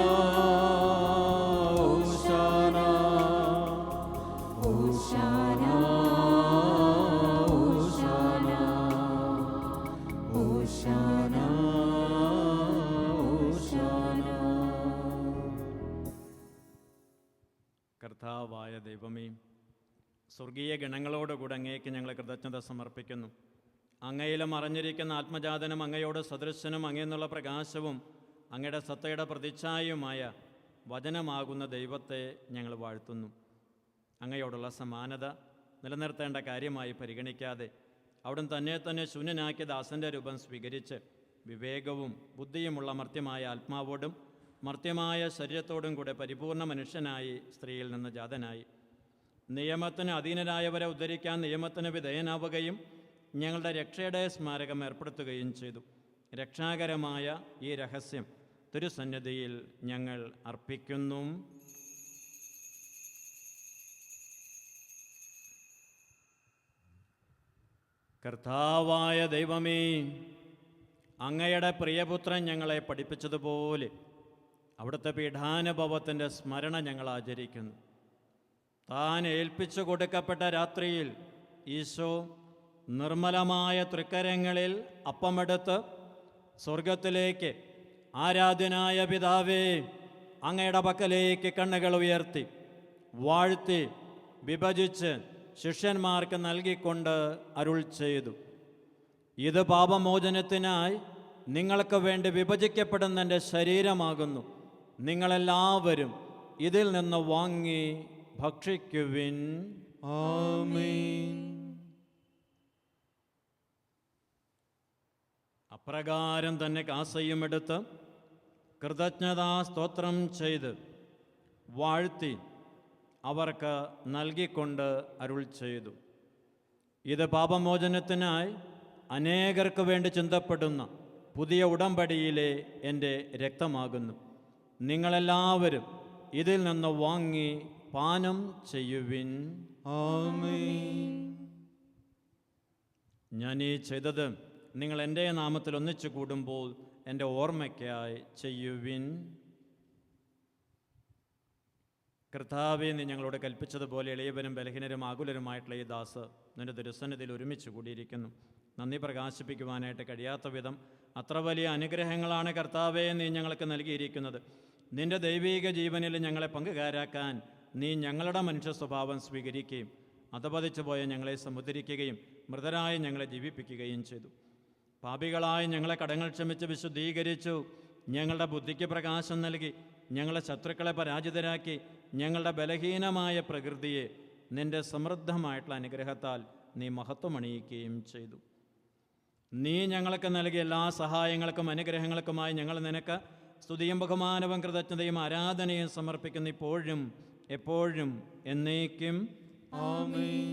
ഹോശാന ഹോശാന ഹോശാന ഹോശാന ഹോശാന. കർത്താവായ ദൈവമേ, സ്വർഗീയ ഗണങ്ങളോടുകൂടെ അങ്ങേക്ക് ഞങ്ങൾ കൃതജ്ഞത സമർപ്പിക്കുന്നു. അങ്ങയിലും അറിഞ്ഞിരിക്കുന്ന ആത്മജാതനും അങ്ങയോട് സദൃശനും അങ്ങയെന്നുള്ള പ്രകാശവും അങ്ങയുടെ സത്തയുടെ പ്രതിച്ഛായയുമായ വചനമാകുന്ന ദൈവത്തെ ഞങ്ങൾ വാഴ്ത്തുന്നു. അങ്ങയോടുള്ള സമാനത നിലനിർത്തേണ്ട കാര്യമായി പരിഗണിക്കാതെ അവിടുന്ന് തന്നെ ശൂന്യനാക്കിയ ദാസൻ്റെ രൂപം സ്വീകരിച്ച് വിവേകവും ബുദ്ധിയുമുള്ള മർത്യമായ ആത്മാവോടും മർത്യമായ ശരീരത്തോടും കൂടെ പരിപൂർണ മനുഷ്യനായി സ്ത്രീയിൽ നിന്ന് ജാതനായി നിയമത്തിന് അധീനരായവരെ ഉദ്ധരിക്കാൻ നിയമത്തിന് വിധേയനാവുകയും ഞങ്ങളുടെ രക്ഷയുടെ സ്മാരകം ഏർപ്പെടുത്തുകയും ചെയ്തു. രക്ഷാകരമായ ഈ രഹസ്യം തിരുസന്നിധിയിൽ ഞങ്ങൾ അർപ്പിക്കുന്നു. കർത്താവായ ദൈവമേ, അങ്ങയുടെ പ്രിയപുത്രൻ ഞങ്ങളെ പഠിപ്പിച്ചതുപോലെ അവിടുത്തെ പീഠാനുഭവത്തിൻ്റെ സ്മരണ ഞങ്ങൾ ആചരിക്കുന്നു. താൻ ഏൽപ്പിച്ചു കൊടുക്കപ്പെട്ട രാത്രിയിൽ ഈശോ നിർമ്മലമായ തൃക്കരങ്ങളിൽ അപ്പമെടുത്ത് സ്വർഗത്തിലേക്ക് ആരാധ്യനായ പിതാവേ, അങ്ങയുടെ പക്കലേക്ക് കണ്ണുകൾ ഉയർത്തി വാഴ്ത്തി വിഭജിച്ച് ശിഷ്യന്മാർക്ക് നൽകിക്കൊണ്ട് അരുൾ ചെയ്തു: ഇത് പാപമോചനത്തിനായി നിങ്ങൾക്ക് വേണ്ടി വിഭജിക്കപ്പെടുന്ന എൻ്റെ ശരീരമാകുന്നു. നിങ്ങളെല്ലാവരും ഇതിൽ നിന്ന് വാങ്ങി ഭക്ഷിക്കുവിൻ. ആമേൻ. അപ്രകാരം തന്നെ കാസയും എടുത്ത് കൃതജ്ഞതാ സ്തോത്രം ചെയ്ത് വാഴ്ത്തി അവർക്ക് നൽകിക്കൊണ്ട് അരുൾ ചെയ്തു: ഇത് പാപമോചനത്തിനായി അനേകർക്ക് വേണ്ടി ചിന്തപ്പെടുന്ന പുതിയ ഉടമ്പടിയിലെ എൻ്റെ രക്തമാകുന്നു. നിങ്ങളെല്ലാവരും ഇതിൽ നിന്ന് വാങ്ങി പാനം ചെയ്യുവിൻ. ആമേൻ. ഞാൻ ഈ ചെയ്തത് നിങ്ങൾ എൻ്റെ നാമത്തിൽ ഒന്നിച്ചു കൂടുമ്പോൾ എൻ്റെ ഓർമ്മയ്ക്കായി ചെയ്യുവിൻ. കർത്താവേ, നീ ഞങ്ങളോട് കൽപ്പിച്ചതുപോലെ എളിയവരും ബലഹീനരും ആകുലരുമായിട്ടുള്ള ഈ ദാസ് നിന്റെ തിരുസന്നിധിയിൽ ഒരുമിച്ച് കൂടിയിരിക്കുന്നു. നന്ദി പ്രകാശിപ്പിക്കുവാനായിട്ട് കഴിയാത്ത വിധം അത്ര വലിയ അനുഗ്രഹങ്ങളാണ് കർത്താവേ നീ ഞങ്ങൾക്ക് നൽകിയിരിക്കുന്നത്. നിന്റെ ദൈവീക ജീവനിൽ ഞങ്ങളെ പങ്കുകാരാക്കാൻ നീ ഞങ്ങളുടെ മനുഷ്യ സ്വഭാവം സ്വീകരിക്കുകയും അധപതിച്ചു പോയ ഞങ്ങളെ സമുദ്ധരിക്കുകയും മൃതരായി ഞങ്ങളെ ജീവിപ്പിക്കുകയും ചെയ്തു. പാപികളായി ഞങ്ങളെ കടങ്ങൾ ക്ഷമിച്ച് വിശുദ്ധീകരിച്ചു. ഞങ്ങളുടെ ബുദ്ധിക്ക് പ്രകാശം നൽകി ഞങ്ങളെ ശത്രുക്കളെ പരാജിതരാക്കി ഞങ്ങളുടെ ബലഹീനമായ പ്രകൃതിയെ നിന്റെ സമൃദ്ധമായിട്ടുള്ള അനുഗ്രഹത്താൽ നീ മഹത്വമണിയിക്കുകയും ചെയ്തു. നീ ഞങ്ങൾക്ക് നൽകിയ എല്ലാ സഹായങ്ങൾക്കും അനുഗ്രഹങ്ങൾക്കുമായി ഞങ്ങൾ നിനക്ക് സ്തുതിയും ബഹുമാനവും കൃതജ്ഞതയും ആരാധനയും സമർപ്പിക്കുന്നു, ഇപ്പോഴും എപ്പോഴും എന്നേക്കും. ആമേൻ.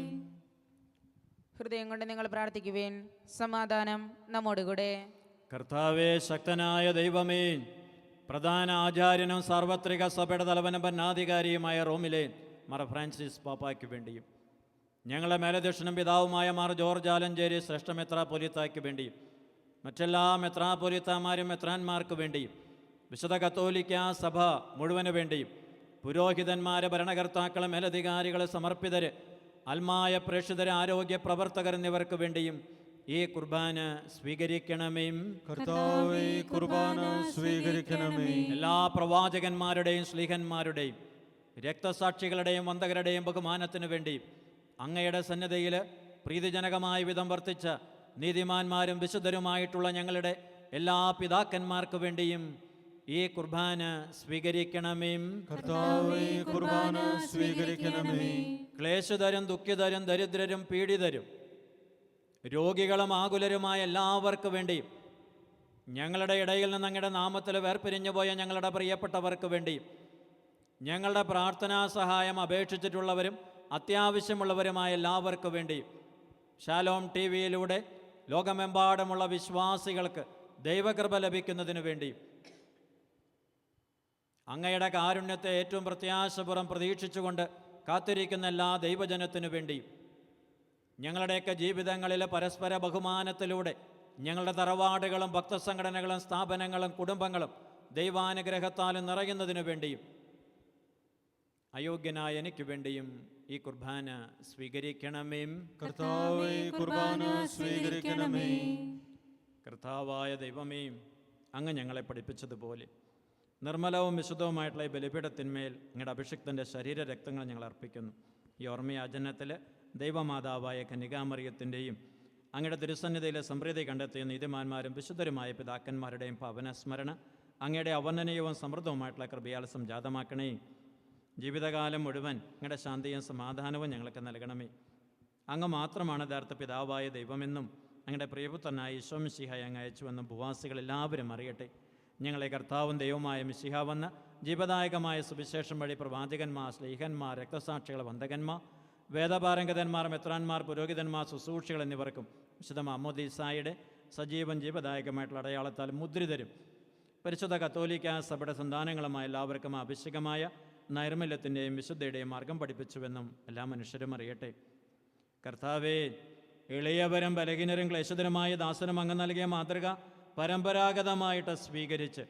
ഹൃദയം കൊണ്ട് നിങ്ങൾ പ്രാർത്ഥിക്കുവിൻ. സമാധാനം നമ്മോടുകൂടെ. കർത്താവേ, ശക്തനായ ദൈവമേ, പ്രധാന ആചാര്യനും സാർവത്രിക സഭയുടെ തലവനും ഭരണാധികാരിയുമായ റോമിലെ മാർ ഫ്രാൻസിസ് പാപ്പായ്ക്ക് വേണ്ടിയും ഞങ്ങളുടെ മേലധ്യക്ഷനും പിതാവുമായ മാർ ജോർജ് ആലഞ്ചേരി ശ്രേഷ്ഠ മെത്രാപ്പൊലീത്തായ്ക്ക് വേണ്ടിയും മറ്റെല്ലാ മെത്രാപ്പൊലീത്താമാരും മെത്രാന്മാർക്ക് വേണ്ടിയും വിശുദ്ധ കത്തോലിക്ക സഭ മുഴുവന് വേണ്ടിയും പുരോഹിതന്മാരെ, ഭരണകർത്താക്കളെ, മേലധികാരികളെ, സമർപ്പിതര്, ആത്മായ പ്രേക്ഷിതര്, ആരോഗ്യ പ്രവർത്തകർ എന്നിവർക്ക് വേണ്ടിയും ഈ കുർബാന സ്വീകരിക്കണമേ. കർത്താവേ, കുർബാന സ്വീകരിക്കണമേ. എല്ലാ പ്രവാചകന്മാരുടെയും ശ്ലീഹന്മാരുടെയും രക്തസാക്ഷികളുടെയും വന്ദകരുടെയും ബഹുമാനത്തിനു വേണ്ടി അങ്ങയുടെ സന്നിധിയിൽ പ്രീതിജനകമായ വിധം വർത്തിച്ച നീതിമാന്മാരും വിശുദ്ധരുമായിട്ടുള്ള ഞങ്ങളുടെ എല്ലാ പിതാക്കന്മാർക്ക് വേണ്ടിയും ഈ കുർബാന സ്വീകരിക്കണമേ. കർത്താവേ, കുർബാന സ്വീകരിക്കണമേ. ക്ലേശതരും ദുഃഖിതരും ദരിദ്രരും പീഡിതരും രോഗികളും ആകുലരുമായ എല്ലാവർക്കു വേണ്ടിയും ഞങ്ങളുടെ ഇടയിൽ നിന്ന് അങ്ങയുടെ നാമത്തിൽ വേർപിരിഞ്ഞു പോയ ഞങ്ങളുടെ പ്രിയപ്പെട്ടവർക്ക് വേണ്ടിയും ഞങ്ങളുടെ പ്രാർത്ഥനാ സഹായം അപേക്ഷിച്ചിട്ടുള്ളവരും അത്യാവശ്യമുള്ളവരുമായ എല്ലാവർക്കു വേണ്ടിയും ഷാലോം ടി വിയിലൂടെ ലോകമെമ്പാടുമുള്ള വിശ്വാസികൾക്ക് ദൈവകൃപ ലഭിക്കുന്നതിനു വേണ്ടിയും അങ്ങയുടെ കാരുണ്യത്തെ ഏറ്റവും പ്രത്യാശപൂർവ്വം പ്രതീക്ഷിച്ചുകൊണ്ട് കാത്തിരിക്കുന്ന എല്ലാ ദൈവജനത്തിനു വേണ്ടിയും ഞങ്ങളുടെയൊക്കെ ജീവിതങ്ങളിലെ പരസ്പര ബഹുമാനത്തിലൂടെ ഞങ്ങളുടെ തറവാടുകളും ഭക്തസംഘടനകളും സ്ഥാപനങ്ങളും കുടുംബങ്ങളും ദൈവാനുഗ്രഹത്താലും നിറയുന്നതിനു വേണ്ടിയും അയോഗ്യനായ എനിക്ക് വേണ്ടിയും ഈ കുർബാന സ്വീകരിക്കണമേ. കർത്താവേ, കുർബാന സ്വീകരിക്കണമേ. കർത്താവായ ദൈവമേ, അങ്ങ് ഞങ്ങളെ പഠിപ്പിച്ചതുപോലെ നിർമ്മലവും വിശുദ്ധവുമായിട്ടുള്ള ഈ ബലിപീഠത്തിന്മേൽ അങ്ങയുടെ അഭിഷിക്തൻ്റെ ശരീരരക്തങ്ങൾ ഞങ്ങൾ അർപ്പിക്കുന്നു. ഈ ഓർമ്മയാചരണത്തിൽ ദൈവമാതാവായ കന്യകാമറിയത്തിൻ്റെയും അങ്ങയുടെ തിരുസന്നിധിയിലെ സംപ്രീതി കണ്ടെത്തിയ നീതിമാന്മാരും വിശുദ്ധരുമായ പിതാക്കന്മാരുടെയും പാവനസ്മരണ അങ്ങയുടെ അവർണ്ണനീയവും സമൃദ്ധവുമായിട്ടുള്ള കൃപയാൽ സംജാതമാക്കണേ. ജീവിതകാലം മുഴുവൻ അങ്ങയുടെ ശാന്തിയും സമാധാനവും ഞങ്ങൾക്ക് നൽകണമേ. അങ്ങ് മാത്രമാണ് യഥാർത്ഥ പിതാവായ ദൈവമെന്നും അങ്ങയുടെ പ്രിയപുത്രനായ ഈശോ മിശിഹായെ അങ്ങ് അയച്ചുവെന്നും ഭൂവാസികൾ എല്ലാവരും അറിയട്ടെ. ഞങ്ങളെ കർത്താവും ദൈവമായ മിശിഹ വന്ന ജീവദായകമായ സുവിശേഷം വഴി പ്രവാചകന്മാർ, സ്ലീഹന്മാർ, രക്തസാക്ഷികൾ, വന്ദകന്മാർ, വേദപാരംഗതന്മാർ, മെത്രാന്മാർ, പുരോഹിതന്മാർ, ശുശ്രൂഷികൾ എന്നിവർക്കും വിശുദ്ധ മാമോദീസായുടെ സജീവൻ ജീവദായകമായിട്ടുള്ള അടയാളത്താൽ മുദ്രിതരും പരിശുദ്ധ കത്തോലിക്ക സഭയുടെ സന്താനങ്ങളുമായ എല്ലാവർക്കും അഭിഷേകമായ നൈർമല്യത്തിൻ്റെയും വിശുദ്ധയുടെയും മാർഗം പഠിപ്പിച്ചുവെന്നും എല്ലാ മനുഷ്യരും അറിയട്ടെ. കർത്താവേ, എളിയവരും ബലഹീനരും ക്ലേശതരുമായ ദാസനും അങ്ങ് നൽകിയ മാതൃക പരമ്പരാഗതമായിട്ട് സ്വീകരിച്ച്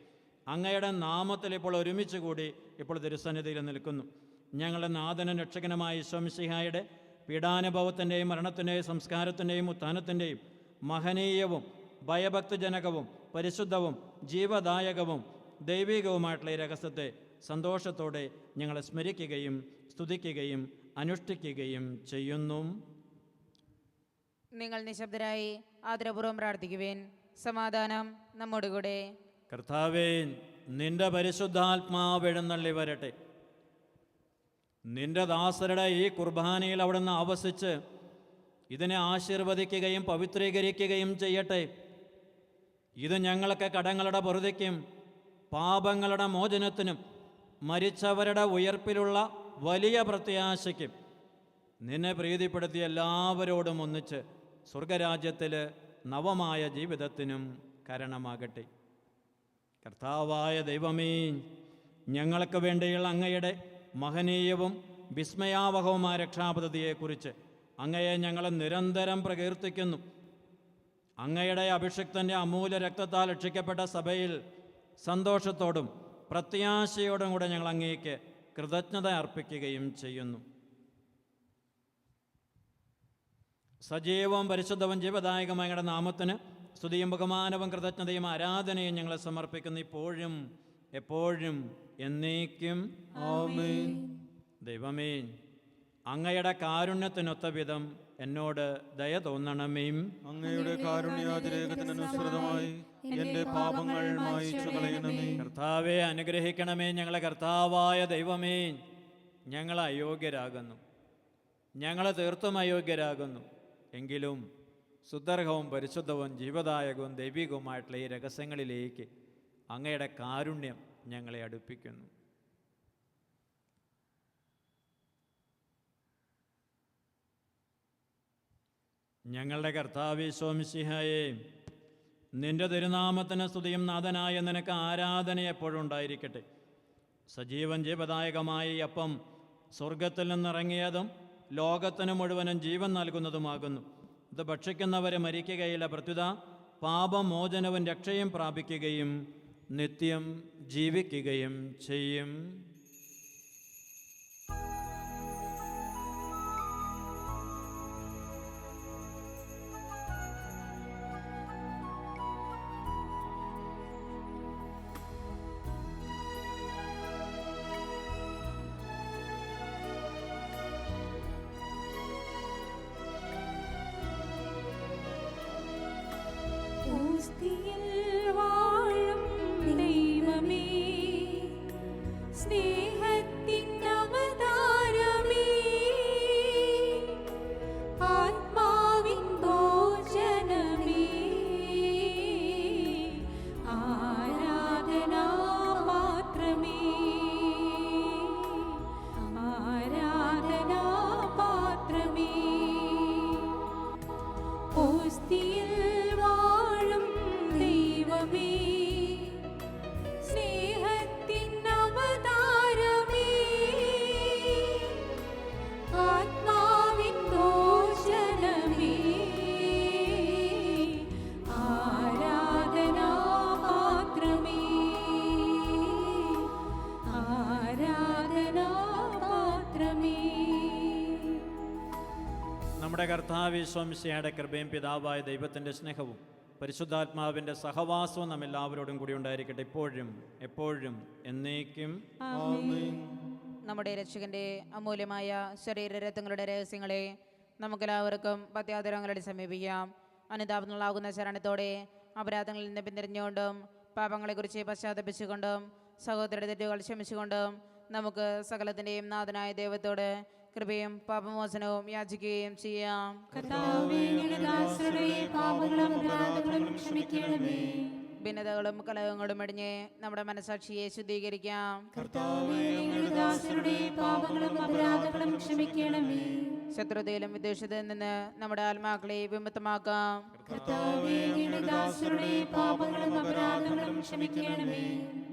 അങ്ങയുടെ നാമത്തിൽ ഇപ്പോൾ ഒരുമിച്ച് കൂടി ഇപ്പോൾ തിരുസന്നിധിയിൽ നിൽക്കുന്നു. ഞങ്ങളുടെ നാഥനും രക്ഷകനുമായ ഈശോ മിശിഹായുടെ പീഡാനുഭവത്തിൻ്റെയും മരണത്തിൻ്റെയും സംസ്കാരത്തിൻ്റെയും ഉത്ഥാനത്തിൻ്റെയും മഹനീയവും ഭയഭക്തിജനകവും പരിശുദ്ധവും ജീവദായകവും ദൈവികവുമായിട്ടുള്ള ഈ രഹസ്യത്തെ സന്തോഷത്തോടെ ഞങ്ങൾ സ്മരിക്കുകയും സ്തുതിക്കുകയും അനുഷ്ഠിക്കുകയും ചെയ്യുന്നു. നിങ്ങൾ നിശബ്ദരായി ആദരപൂർവ്വം പ്രാർത്ഥിക്കുവിൻ. സമാധാനം നമ്മോടുകൂടെ. കർത്താവേ, നിന്റെ പരിശുദ്ധാത്മാവ് എഴുന്നള്ളി വരട്ടെ. നിന്റെ ദാസരുടെ ഈ കുർബാനയിൽ അവിടുന്ന് ആവസിച്ച് ഇതിനെ ആശീർവദിക്കുകയും പവിത്രീകരിക്കുകയും ചെയ്യട്ടെ. ഇത് ഞങ്ങൾക്ക് കടങ്ങളുടെ പൊറുതിക്കും പാപങ്ങളുടെ മോചനത്തിനും മരിച്ചവരുടെ ഉയർപ്പിലുള്ള വലിയ പ്രത്യാശയ്ക്കും നിന്നെ പ്രീതിപ്പെടുത്തിയ എല്ലാവരോടും ഒന്നിച്ച് സ്വർഗരാജ്യത്തിൽ നവമായ ജീവിതത്തിനും കാരണമാകട്ടെ. കർത്താവായ ദൈവമേ, ഞങ്ങൾക്ക് വേണ്ടിയുള്ള അങ്ങയുടെ മഹനീയവും വിസ്മയാവഹവുമായ രക്ഷാപദ്ധതിയെക്കുറിച്ച് അങ്ങയെ ഞങ്ങൾ നിരന്തരം പ്രകീർത്തിക്കുന്നു. അങ്ങയുടെ അഭിഷിക്തൻ്റെ അമൂല്യ രക്തത്താൽ രക്ഷിക്കപ്പെട്ട സഭയിൽ സന്തോഷത്തോടും പ്രത്യാശയോടും കൂടെ ഞങ്ങൾ അങ്ങേക്ക് കൃതജ്ഞത അർപ്പിക്കുകയും ചെയ്യുന്നു. സജീവവും പരിശുദ്ധവും ജീവദായകമായ അങ്ങയുടെ നാമത്തിന് സ്തുതിയും ബഹുമാനവും കൃതജ്ഞതയും ആരാധനയും ഞങ്ങളെ സമർപ്പിക്കുന്നു, ഇപ്പോഴും എപ്പോഴും എന്നേക്കും. ആമേൻ. ദൈവമേ, അങ്ങയുടെ കാരുണ്യത്തിനൊത്ത വിധം എന്നോട് ദയ തോന്നണമേ. അങ്ങയുടെ കാരുണ്യാതിരേകത്തിനനുസൃതമായി എന്റെ പാപങ്ങൾ മായിച്ചു കളയണമേ. കർത്താവെ അനുഗ്രഹിക്കണമേ. ഞങ്ങളെ കർത്താവായ ദൈവമേ, ഞങ്ങൾ അയോഗ്യരാകുന്നു, ഞങ്ങൾ തീർത്തും അയോഗ്യരാകുന്നു. എങ്കിലും സുദർഹവും പരിശുദ്ധവും ജീവദായകവും ദൈവികവുമായിട്ടുള്ള ഈ രഹസ്യങ്ങളിലേക്ക് അങ്ങയുടെ കാരുണ്യം ഞങ്ങളെ അടുപ്പിക്കുന്നു. ഞങ്ങളുടെ കർത്താവീശോ മിശിഹായേ, നിന്റെ തിരുനാമത്തിന് സ്തുതിയും നാഥനായ നിനക്ക് ആരാധന എപ്പോഴും ഉണ്ടായിരിക്കട്ടെ. സജീവൻ ജീവദായകമായ ഈ അപ്പം സ്വർഗത്തിൽ നിന്നിറങ്ങിയതും ലോകത്തിന് മുഴുവനും ജീവൻ നൽകുന്നതുമാകുന്നു. ഇത് ഭക്ഷിക്കുന്നവരെ മരിക്കുകയില്ല, പ്രത്യുത പാപമോചനവും രക്ഷയും പ്രാപിക്കുകയും നിത്യം ജീവിക്കുകയും ചെയ്യും. ഓസ്തിയിൽ വാഴും ദൈവമേ, സ്നേഹത്തിൻ അവതാരമേ, ആത്മാവിൻ ഭോജനമേ, ആരാധനാ പാത്രമേ, ആരാധനാ പാത്രമേ. ഓസ്തിയിൽ വാഴും ദൈവമേ, സ്നേഹത്തിൻ അവതാരമേ, ആത്മാവിൻ ഭോജനമേ, ആരാധനാ പാത്രമേ, ആരാധനാ പാത്രമേ. നമ്മുടെ കർത്താവീശോ മിശിഹായുടെ കൃപയും പിതാവായ ദൈവത്തിൻ്റെ സ്നേഹവും പരിശുദ്ധാത്മാവിൻ്റെ സഹവാസവും നാം എല്ലാവരോടും കൂടി ഉണ്ടായിരിക്കട്ടെ, ഇപ്പോഴും എപ്പോഴും എന്നേക്കും. ആമേൻ. നമ്മുടെ രക്ഷകന്റെ അമൂല്യമായ ശരീരരത്നങ്ങളുടെ രഹസ്യങ്ങളെ നമുക്കെല്ലാവർക്കും പത്യാദരങ്ങളുടെ സമീപിക്കാം. അനുതാപങ്ങളാകുന്ന ശരണത്തോടെ അപരാധങ്ങളിൽ നിന്ന് പിന്തിരിഞ്ഞുകൊണ്ടും പാപങ്ങളെക്കുറിച്ച് പശ്ചാത്തപിച്ചുകൊണ്ടും സഹോദരരുടെ തെറ്റുകൾ ക്ഷമിച്ചുകൊണ്ടും നമുക്ക് സകലത്തിൻ്റെയും നാഥനായ ദൈവത്തോട് കൃപയും പാപമോചനവും യാചിക്കുകയും ചെയ്യാം. കർത്താവേ, അങ്ങയുടെ ദാസരുടെ പാപങ്ങളും അപരാധങ്ങളും ക്ഷമിക്കണമേ. ഭിന്നതകളും കലഹങ്ങളും ഇടിഞ്ഞ് നമ്മുടെ മനസാക്ഷിയെ ശുദ്ധീകരിക്കാം. കർത്താവേ, അങ്ങയുടെ ദാസരുടെ പാപങ്ങളും അപരാധങ്ങളും ക്ഷമിക്കണമേ. ശത്രുതയിലും വിദ്വേഷതയിൽ നിന്ന് നമ്മുടെ ആത്മാക്കളെ വിമുക്തമാക്കാം. കർത്താവേ, അങ്ങയുടെ ദാസരുടെ പാപങ്ങളും അപരാധങ്ങളും ക്ഷമിക്കണമേ.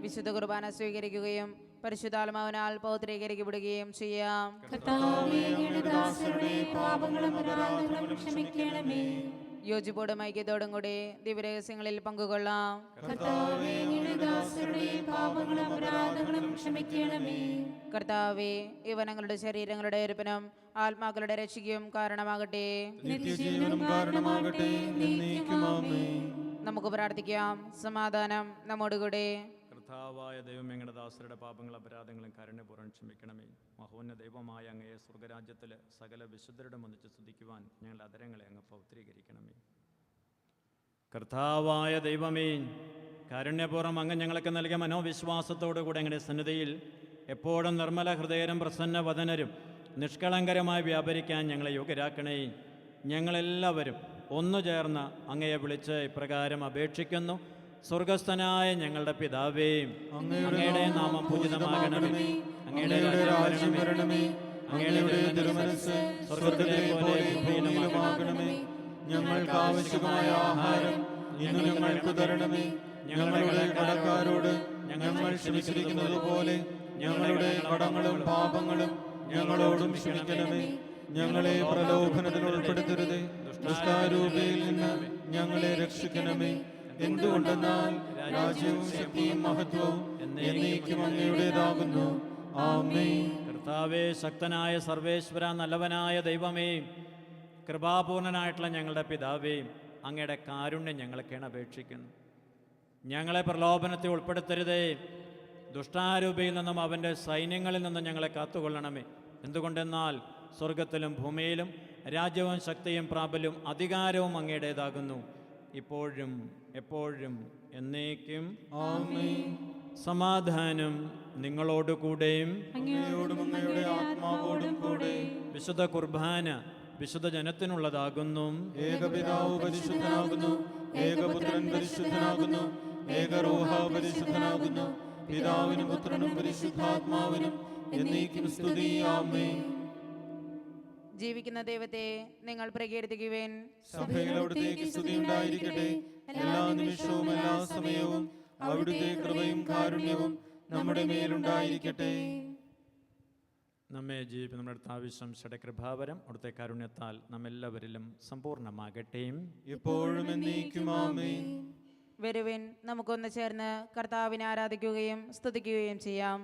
വിശുദ്ധ കുർബാന സ്വീകരിക്കുകയും പരിശുദ്ധാത്മാവിനാൽ പൗത്രീകരിക്കപ്പെടുകയും ചെയ്യാം. കർത്താവേ, അങ്ങയുടെ ദാസരുടെ പാപങ്ങളും അപരാധങ്ങളും ക്ഷമിക്കണമേ. യോജിപ്പോടും ഐക്യത്തോടും കൂടി ദിവ്യരഹസ്യങ്ങളിൽ പങ്കുകൊള്ളാം. കർത്താവേ, അങ്ങയുടെ ദാസരുടെ പാപങ്ങളും അപരാധങ്ങളും ക്ഷമിക്കണമേ. കർത്താവേ, ഇവ ഞങ്ങളുടെ ശരീരങ്ങളുടെ അർപ്പണം ആത്മാക്കളുടെ രക്ഷയ്ക്കും കാരണമാകട്ടെ. നിത്യജീവനും കാരണമാകട്ടെ. എന്നേക്കും ആമേൻ. നമുക്ക് പ്രാർത്ഥിക്കാം. സമാധാനം നമ്മോടുകൂടെ. കർത്താവായ ദൈവം ഞങ്ങളുടെ ദാസരുടെ പാപങ്ങളും അപരാധങ്ങളും കാരുണ്യപൂർവ്വം ക്ഷമിക്കണമേ. മഹോന്നത ദൈവമായ അങ്ങയെ സ്വർഗരാജ്യത്തിൽ സകല വിശുദ്ധരുടെ ഒന്നിച്ച് സ്തുതിക്കുവാൻ ഞങ്ങളുടെ അധരങ്ങളെ അങ്ങ് പൗത്രീകരിക്കണമേ. കർത്താവായ ദൈവമേ, കാരുണ്യപൂർവ്വം അങ്ങ് ഞങ്ങൾക്ക് നൽകിയ മനോവിശ്വാസത്തോടു കൂടെ അങ്ങയുടെ സന്നിധിയിൽ എപ്പോഴും നിർമ്മല ഹൃദയരും പ്രസന്ന വദനരും നിഷ്കളങ്കരമായി വ്യാപരിക്കാൻ ഞങ്ങളെ യോഗ്യരാക്കണേ. ഞങ്ങളെല്ലാവരും ഒന്നു ചേർന്ന് അങ്ങയെ വിളിച്ച് ഇപ്രകാരം അപേക്ഷിക്കുന്നു. സ്വർഗസ്ഥനായ ഞങ്ങളുടെ പിതാവേ, അങ്ങയുടെ നാമം പൂജിതമാകണമേ. അങ്ങയുടെ രാജ്യം വരണമേ. അങ്ങയുടെ തിരുമനസ്സ് സ്വർഗത്തിലെ പോലെ ഭൂമിയിലുമാകണമേ. ഞങ്ങൾക്ക് ആവശ്യമായ ആഹാരം ഇന്ന് ഞങ്ങൾക്ക് തരണമേ. ഞങ്ങളുടെ കടക്കാരോട് ഞങ്ങൾ ക്ഷമിച്ചിരിക്കുന്നത് പോലെ ഞങ്ങളുടെ കടങ്ങളും പാപങ്ങളും ഞങ്ങളോടും ക്ഷമിക്കണമേ. ഞങ്ങളെ പ്രലോഭനത്തിൽ ഉൾപ്പെടുത്തരുതേ, ദുഷ്ടാരൂപിയിൽ നിന്ന് ഞങ്ങളെ രക്ഷിക്കണമേ. എന്തുകൊണ്ടെന്നാൽ രാജ്യവും ശക്തിയും മഹത്വവും എന്നേക്കും അങ്ങയുടേതാകുന്നു. ആമേൻ. കർത്താവേ, ശക്തനായ സർവേശ്വര, നല്ലവനായ ദൈവമേ, കൃപാപൂർണനായിട്ടുള്ള ഞങ്ങളുടെ പിതാവേ, അങ്ങയുടെ കാരുണ്യം ഞങ്ങൾ കേണപേക്ഷിക്കുന്നു. ഞങ്ങളെ പ്രലോഭനത്തിൽ ഉൾപ്പെടുത്തരുതേ, ദുഷ്ടാരൂപിയിൽ നിന്നും അവൻ്റെ സൈന്യങ്ങളിൽ നിന്നും ഞങ്ങളെ കാത്തുകൊള്ളണമേ. എന്തുകൊണ്ടെന്നാൽ സ്വർഗത്തിലും ഭൂമിയിലും രാജ്യവും ശക്തിയും പ്രാബല്യവും അധികാരവും അങ്ങയുടേതാകുന്നു, ഇപ്പോഴും എപ്പോഴും എന്നേക്കും. ആമേൻ. സമാധാനം നിങ്ങളോടുകൂടെയും അങ്ങയോടും അങ്ങയുടെ ആത്മാവോടും കൂടെ. വിശുദ്ധ കുർബാന വിശുദ്ധ ജനത്തിനുള്ളതാകുന്നു. ഏകപിതാവ് പരിശുദ്ധനാകുന്നു, ഏകപുത്രൻ പരിശുദ്ധനാകുന്നു, ഏകറൂഹ പരിശുദ്ധനാകുന്നു. പിതാവിനും പുത്രനും പരിശുദ്ധാത്മാവിനും എന്നേക്കും സ്തുതി. ആമേൻ. ജീവിക്കുന്ന ദൈവത്തെ നിങ്ങൾ പ്രകീർത്തിക്കുവിൻ. സഭയിൽ അവിടുത്തേക്ക് സ്തുതി ഉണ്ടായിരിക്കട്ടെ. എല്ലാ നിമിഷവും എല്ലാ സമയവും അവിടുത്തെ കൃപയും കാരുണ്യവും നമ്മുടെ മേലുണ്ടായിരിക്കട്ടെ. നമ്മെ ജീവിക്കുന്ന നമ്മുടെ ആവശ്യംശയുടെ കൃപാവരം അവിടുത്തെ കാരുണ്യത്താൽ നമ്മെല്ലാവരിലും സമ്പൂർണ്ണമാകട്ടെ. എപ്പോഴും എന്നേക്കും. ആമേൻ. വരുവിൻ, നമുക്കൊന്ന് ചേർന്ന് കർത്താവിനെ ആരാധിക്കുകയും സ്തുതിക്കുകയും ചെയ്യാം.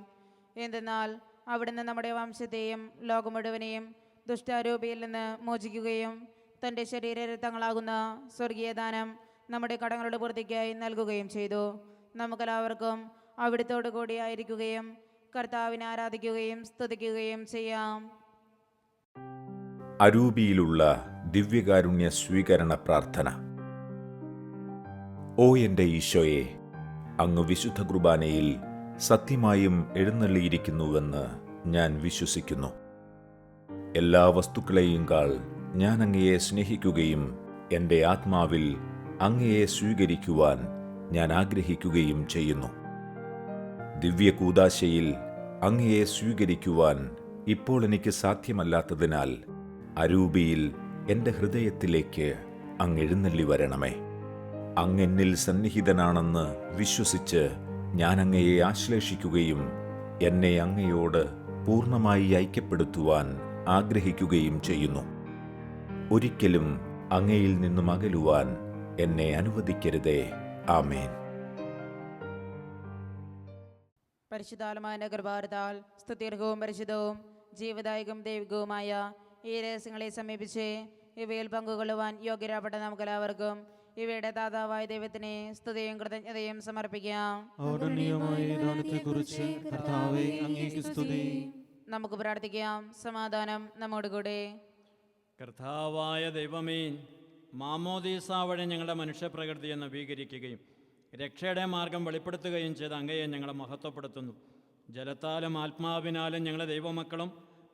എന്തെന്നാൽ അവിടുന്ന് നമ്മുടെ വംശത്തെയും ലോകം മുഴുവനെയും ദുഷ്ടാരൂപിയിൽ നിന്ന് മോചിക്കുകയും തൻ്റെ ശരീരരക്തങ്ങളാകുന്ന സ്വർഗീയ ദാനം നമ്മുടെ കടങ്ങളുടെ പൂർത്തിക്കായി നൽകുകയും ചെയ്തു. നമുക്കെല്ലാവർക്കും അവിടുത്തോടു കൂടിയായിരിക്കുകയും കർത്താവിനെ ആരാധിക്കുകയും സ്തുതിക്കുകയും ചെയ്യാം. അരൂപിയിലുള്ള ദിവ്യകാരുണ്യ സ്വീകരണ പ്രാർത്ഥന. ഓ എൻ്റെ ഈശോയെ, അങ്ങ് വിശുദ്ധ കുർബാനയിൽ സത്യമായും എഴുന്നള്ളിയിരിക്കുന്നുവെന്ന് ഞാൻ വിശ്വസിക്കുന്നു. എല്ലാ വസ്തുക്കളെയും കാൾ ഞാൻ അങ്ങയെ സ്നേഹിക്കുകയും എൻ്റെ ആത്മാവിൽ അങ്ങയെ സ്വീകരിക്കുവാൻ ഞാൻ ആഗ്രഹിക്കുകയും ചെയ്യുന്നു. ദിവ്യകൂദാശയിൽ അങ്ങയെ സ്വീകരിക്കുവാൻ ഇപ്പോൾ എനിക്ക് സാധ്യമല്ലാത്തതിനാൽ അരൂപിയിൽ എൻ്റെ ഹൃദയത്തിലേക്ക് അങ്ങ് എഴുന്നള്ളി വരണമേ. അങ്ങെന്നിൽ സന്നിഹിതനാണെന്ന് വിശ്വസിച്ച് ഞാൻ അങ്ങയെ ആശ്ലേഷിക്കുകയും എന്നെ അങ്ങയോട് പൂർണ്ണമായി ഐക്യപ്പെടുത്തുവാൻ ആഗ്രഹിക്കുകയും ചെയ്യുന്നു. ഒരിക്കലും അങ്ങയിൽ നിന്നും അകലുവാൻ എന്നെ അനുവദിക്കരുതേ. ആമേൻ. പരിശുദ്ധാത്മാവിന്റെ കൃപാവരത്താൽ സ്തുത്യർഹവും പരിശുദ്ധവും ജീവദായകവും ദൈവികവുമായ ഈ രഹസ്യങ്ങളെ സമീപിച്ച് ഇവയിൽ പങ്കുകൊള്ളുവാൻ യോഗ്യരാപ്പെട്ട നമുക്കെല്ലാവർക്കും ഇവയുടെ ദാതാവായ ദൈവത്തിനെ സ്തുതിയും കൃതജ്ഞതയും സമർപ്പിക്കാം. നമുക്ക് പ്രാർത്ഥിക്കാം. സമാധാനം നമ്മോടുകൂടെ. കർത്താവായ ദൈവമേ, മാമോദീസ വഴി ഞങ്ങളുടെ മനുഷ്യപ്രകൃതിയെ നവീകരിക്കുകയും രക്ഷയുടെ മാർഗം വെളിപ്പെടുത്തുകയും ചെയ്ത അങ്ങയെ ഞങ്ങളെ മഹത്വപ്പെടുത്തുന്നു. ജലത്താലും ആത്മാവിനാലും ഞങ്ങളെ ദൈവമക്കളും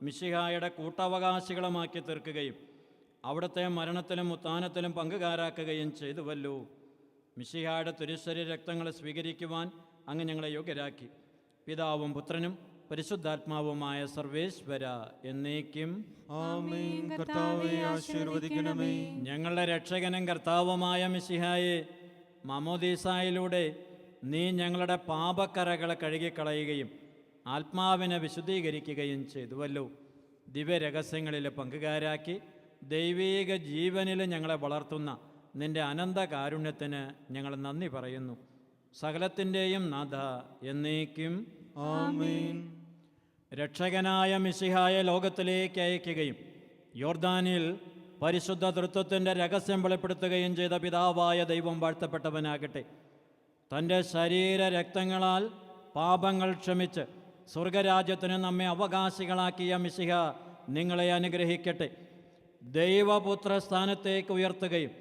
മിശിഹായുടെ കൂട്ടവകാശികളുമാക്കി തീർക്കുകയും അവിടുത്തെ മരണത്തിലും ഉത്ഥാനത്തിലും പങ്കുകാരാക്കുകയും ചെയ്തുവല്ലോ. മിശിഹായുടെ തിരുശരീര രക്തങ്ങളെ സ്വീകരിക്കുവാൻ അങ്ങ് ഞങ്ങളെ യോഗ്യരാക്കി. പിതാവും പുത്രനും പരിശുദ്ധാത്മാവുമായ സർവേശ്വര എന്നേക്കും. ആമേൻ. കർത്താവേ, ആശീർവദിക്കണമേ. ഞങ്ങളുടെ രക്ഷകനും കർത്താവുമായ മിശിഹായെ, മാമോദീസായിലൂടെ നീ ഞങ്ങളുടെ പാപക്കറകളെ കഴുകിക്കളയുകയും ആത്മാവിനെ വിശുദ്ധീകരിക്കുകയും ചെയ്തുവല്ലോ. ദിവ്യരഹസ്യങ്ങളിൽ പങ്കുകാരാക്കി ദൈവീക ജീവനിൽ ഞങ്ങളെ വളർത്തുന്ന നിന്റെ അനന്ത കാരുണ്യത്തിന് ഞങ്ങൾ നന്ദി പറയുന്നു. സകലത്തിൻ്റെയും നാഥ എന്നേക്കും. ആമേൻ. രക്ഷകനായ മിശിഹായെ ലോകത്തിലേക്ക് അയക്കുകയും യോർദാനിൽ പരിശുദ്ധ തൃത്വത്തിൻ്റെ രഹസ്യം വെളിപ്പെടുത്തുകയും ചെയ്ത പിതാവായ ദൈവം വാഴ്ത്തപ്പെട്ടവനാകട്ടെ. തൻ്റെ ശരീര രക്തങ്ങളാൽ പാപങ്ങൾ ക്ഷമിച്ച് സ്വർഗരാജ്യത്തിന് നമ്മെ അവകാശികളാക്കിയ മിശിഹ നിങ്ങളെ അനുഗ്രഹിക്കട്ടെ. ദൈവപുത്ര സ്ഥാനത്തേക്ക് ഉയർത്തുകയും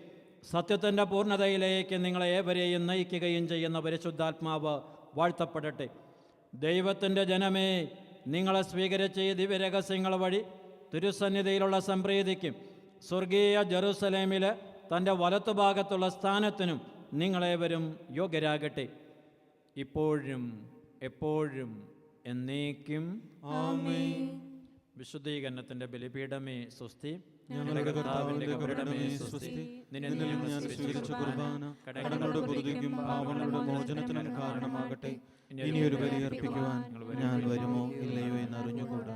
സത്യത്തിൻ്റെ പൂർണ്ണതയിലേക്ക് നിങ്ങളെ ഏവരെയും നയിക്കുകയും ചെയ്യുന്ന പരിശുദ്ധാത്മാവ് വാഴ്ത്തപ്പെടട്ടെ. ദൈവത്തിൻ്റെ ജനമേ, നിങ്ങളെ സ്വീകരിച്ച ഈ ദിവ്യരഹസ്യങ്ങൾ വഴി തിരുസന്നിധിയിലുള്ള സംപ്രീതിക്കും സ്വർഗീയ ജെറുസലേമിൽ തൻ്റെ വലത്തുഭാഗത്തുള്ള സ്ഥാനത്തിനും നിങ്ങളേവരും യോഗ്യരാകട്ടെ, ഇപ്പോഴും എപ്പോഴും എന്നേക്കും. ആമേൻ. വിശുദ്ധീകരണത്തിൻ്റെ ബലിപീഠമേ സ്വസ്തി. ഞങ്ങളുടെ കർത്താവിന്റെ കബറിടമേ സ്വസ്തി. നിന്നിൽ ഞാൻ സ്വീകരിച്ച കുർബാന കടങ്ങളുടെ പൊറുതിക്കും പാപങ്ങളുടെ മോചനത്തിനും കാരണമാകട്ടെ. ഇനിയൊരു ബലി അർപ്പിക്കുവാൻ ഞാൻ വരുമോ ഇല്ലയോ എന്നറിഞ്ഞുകൂടാ.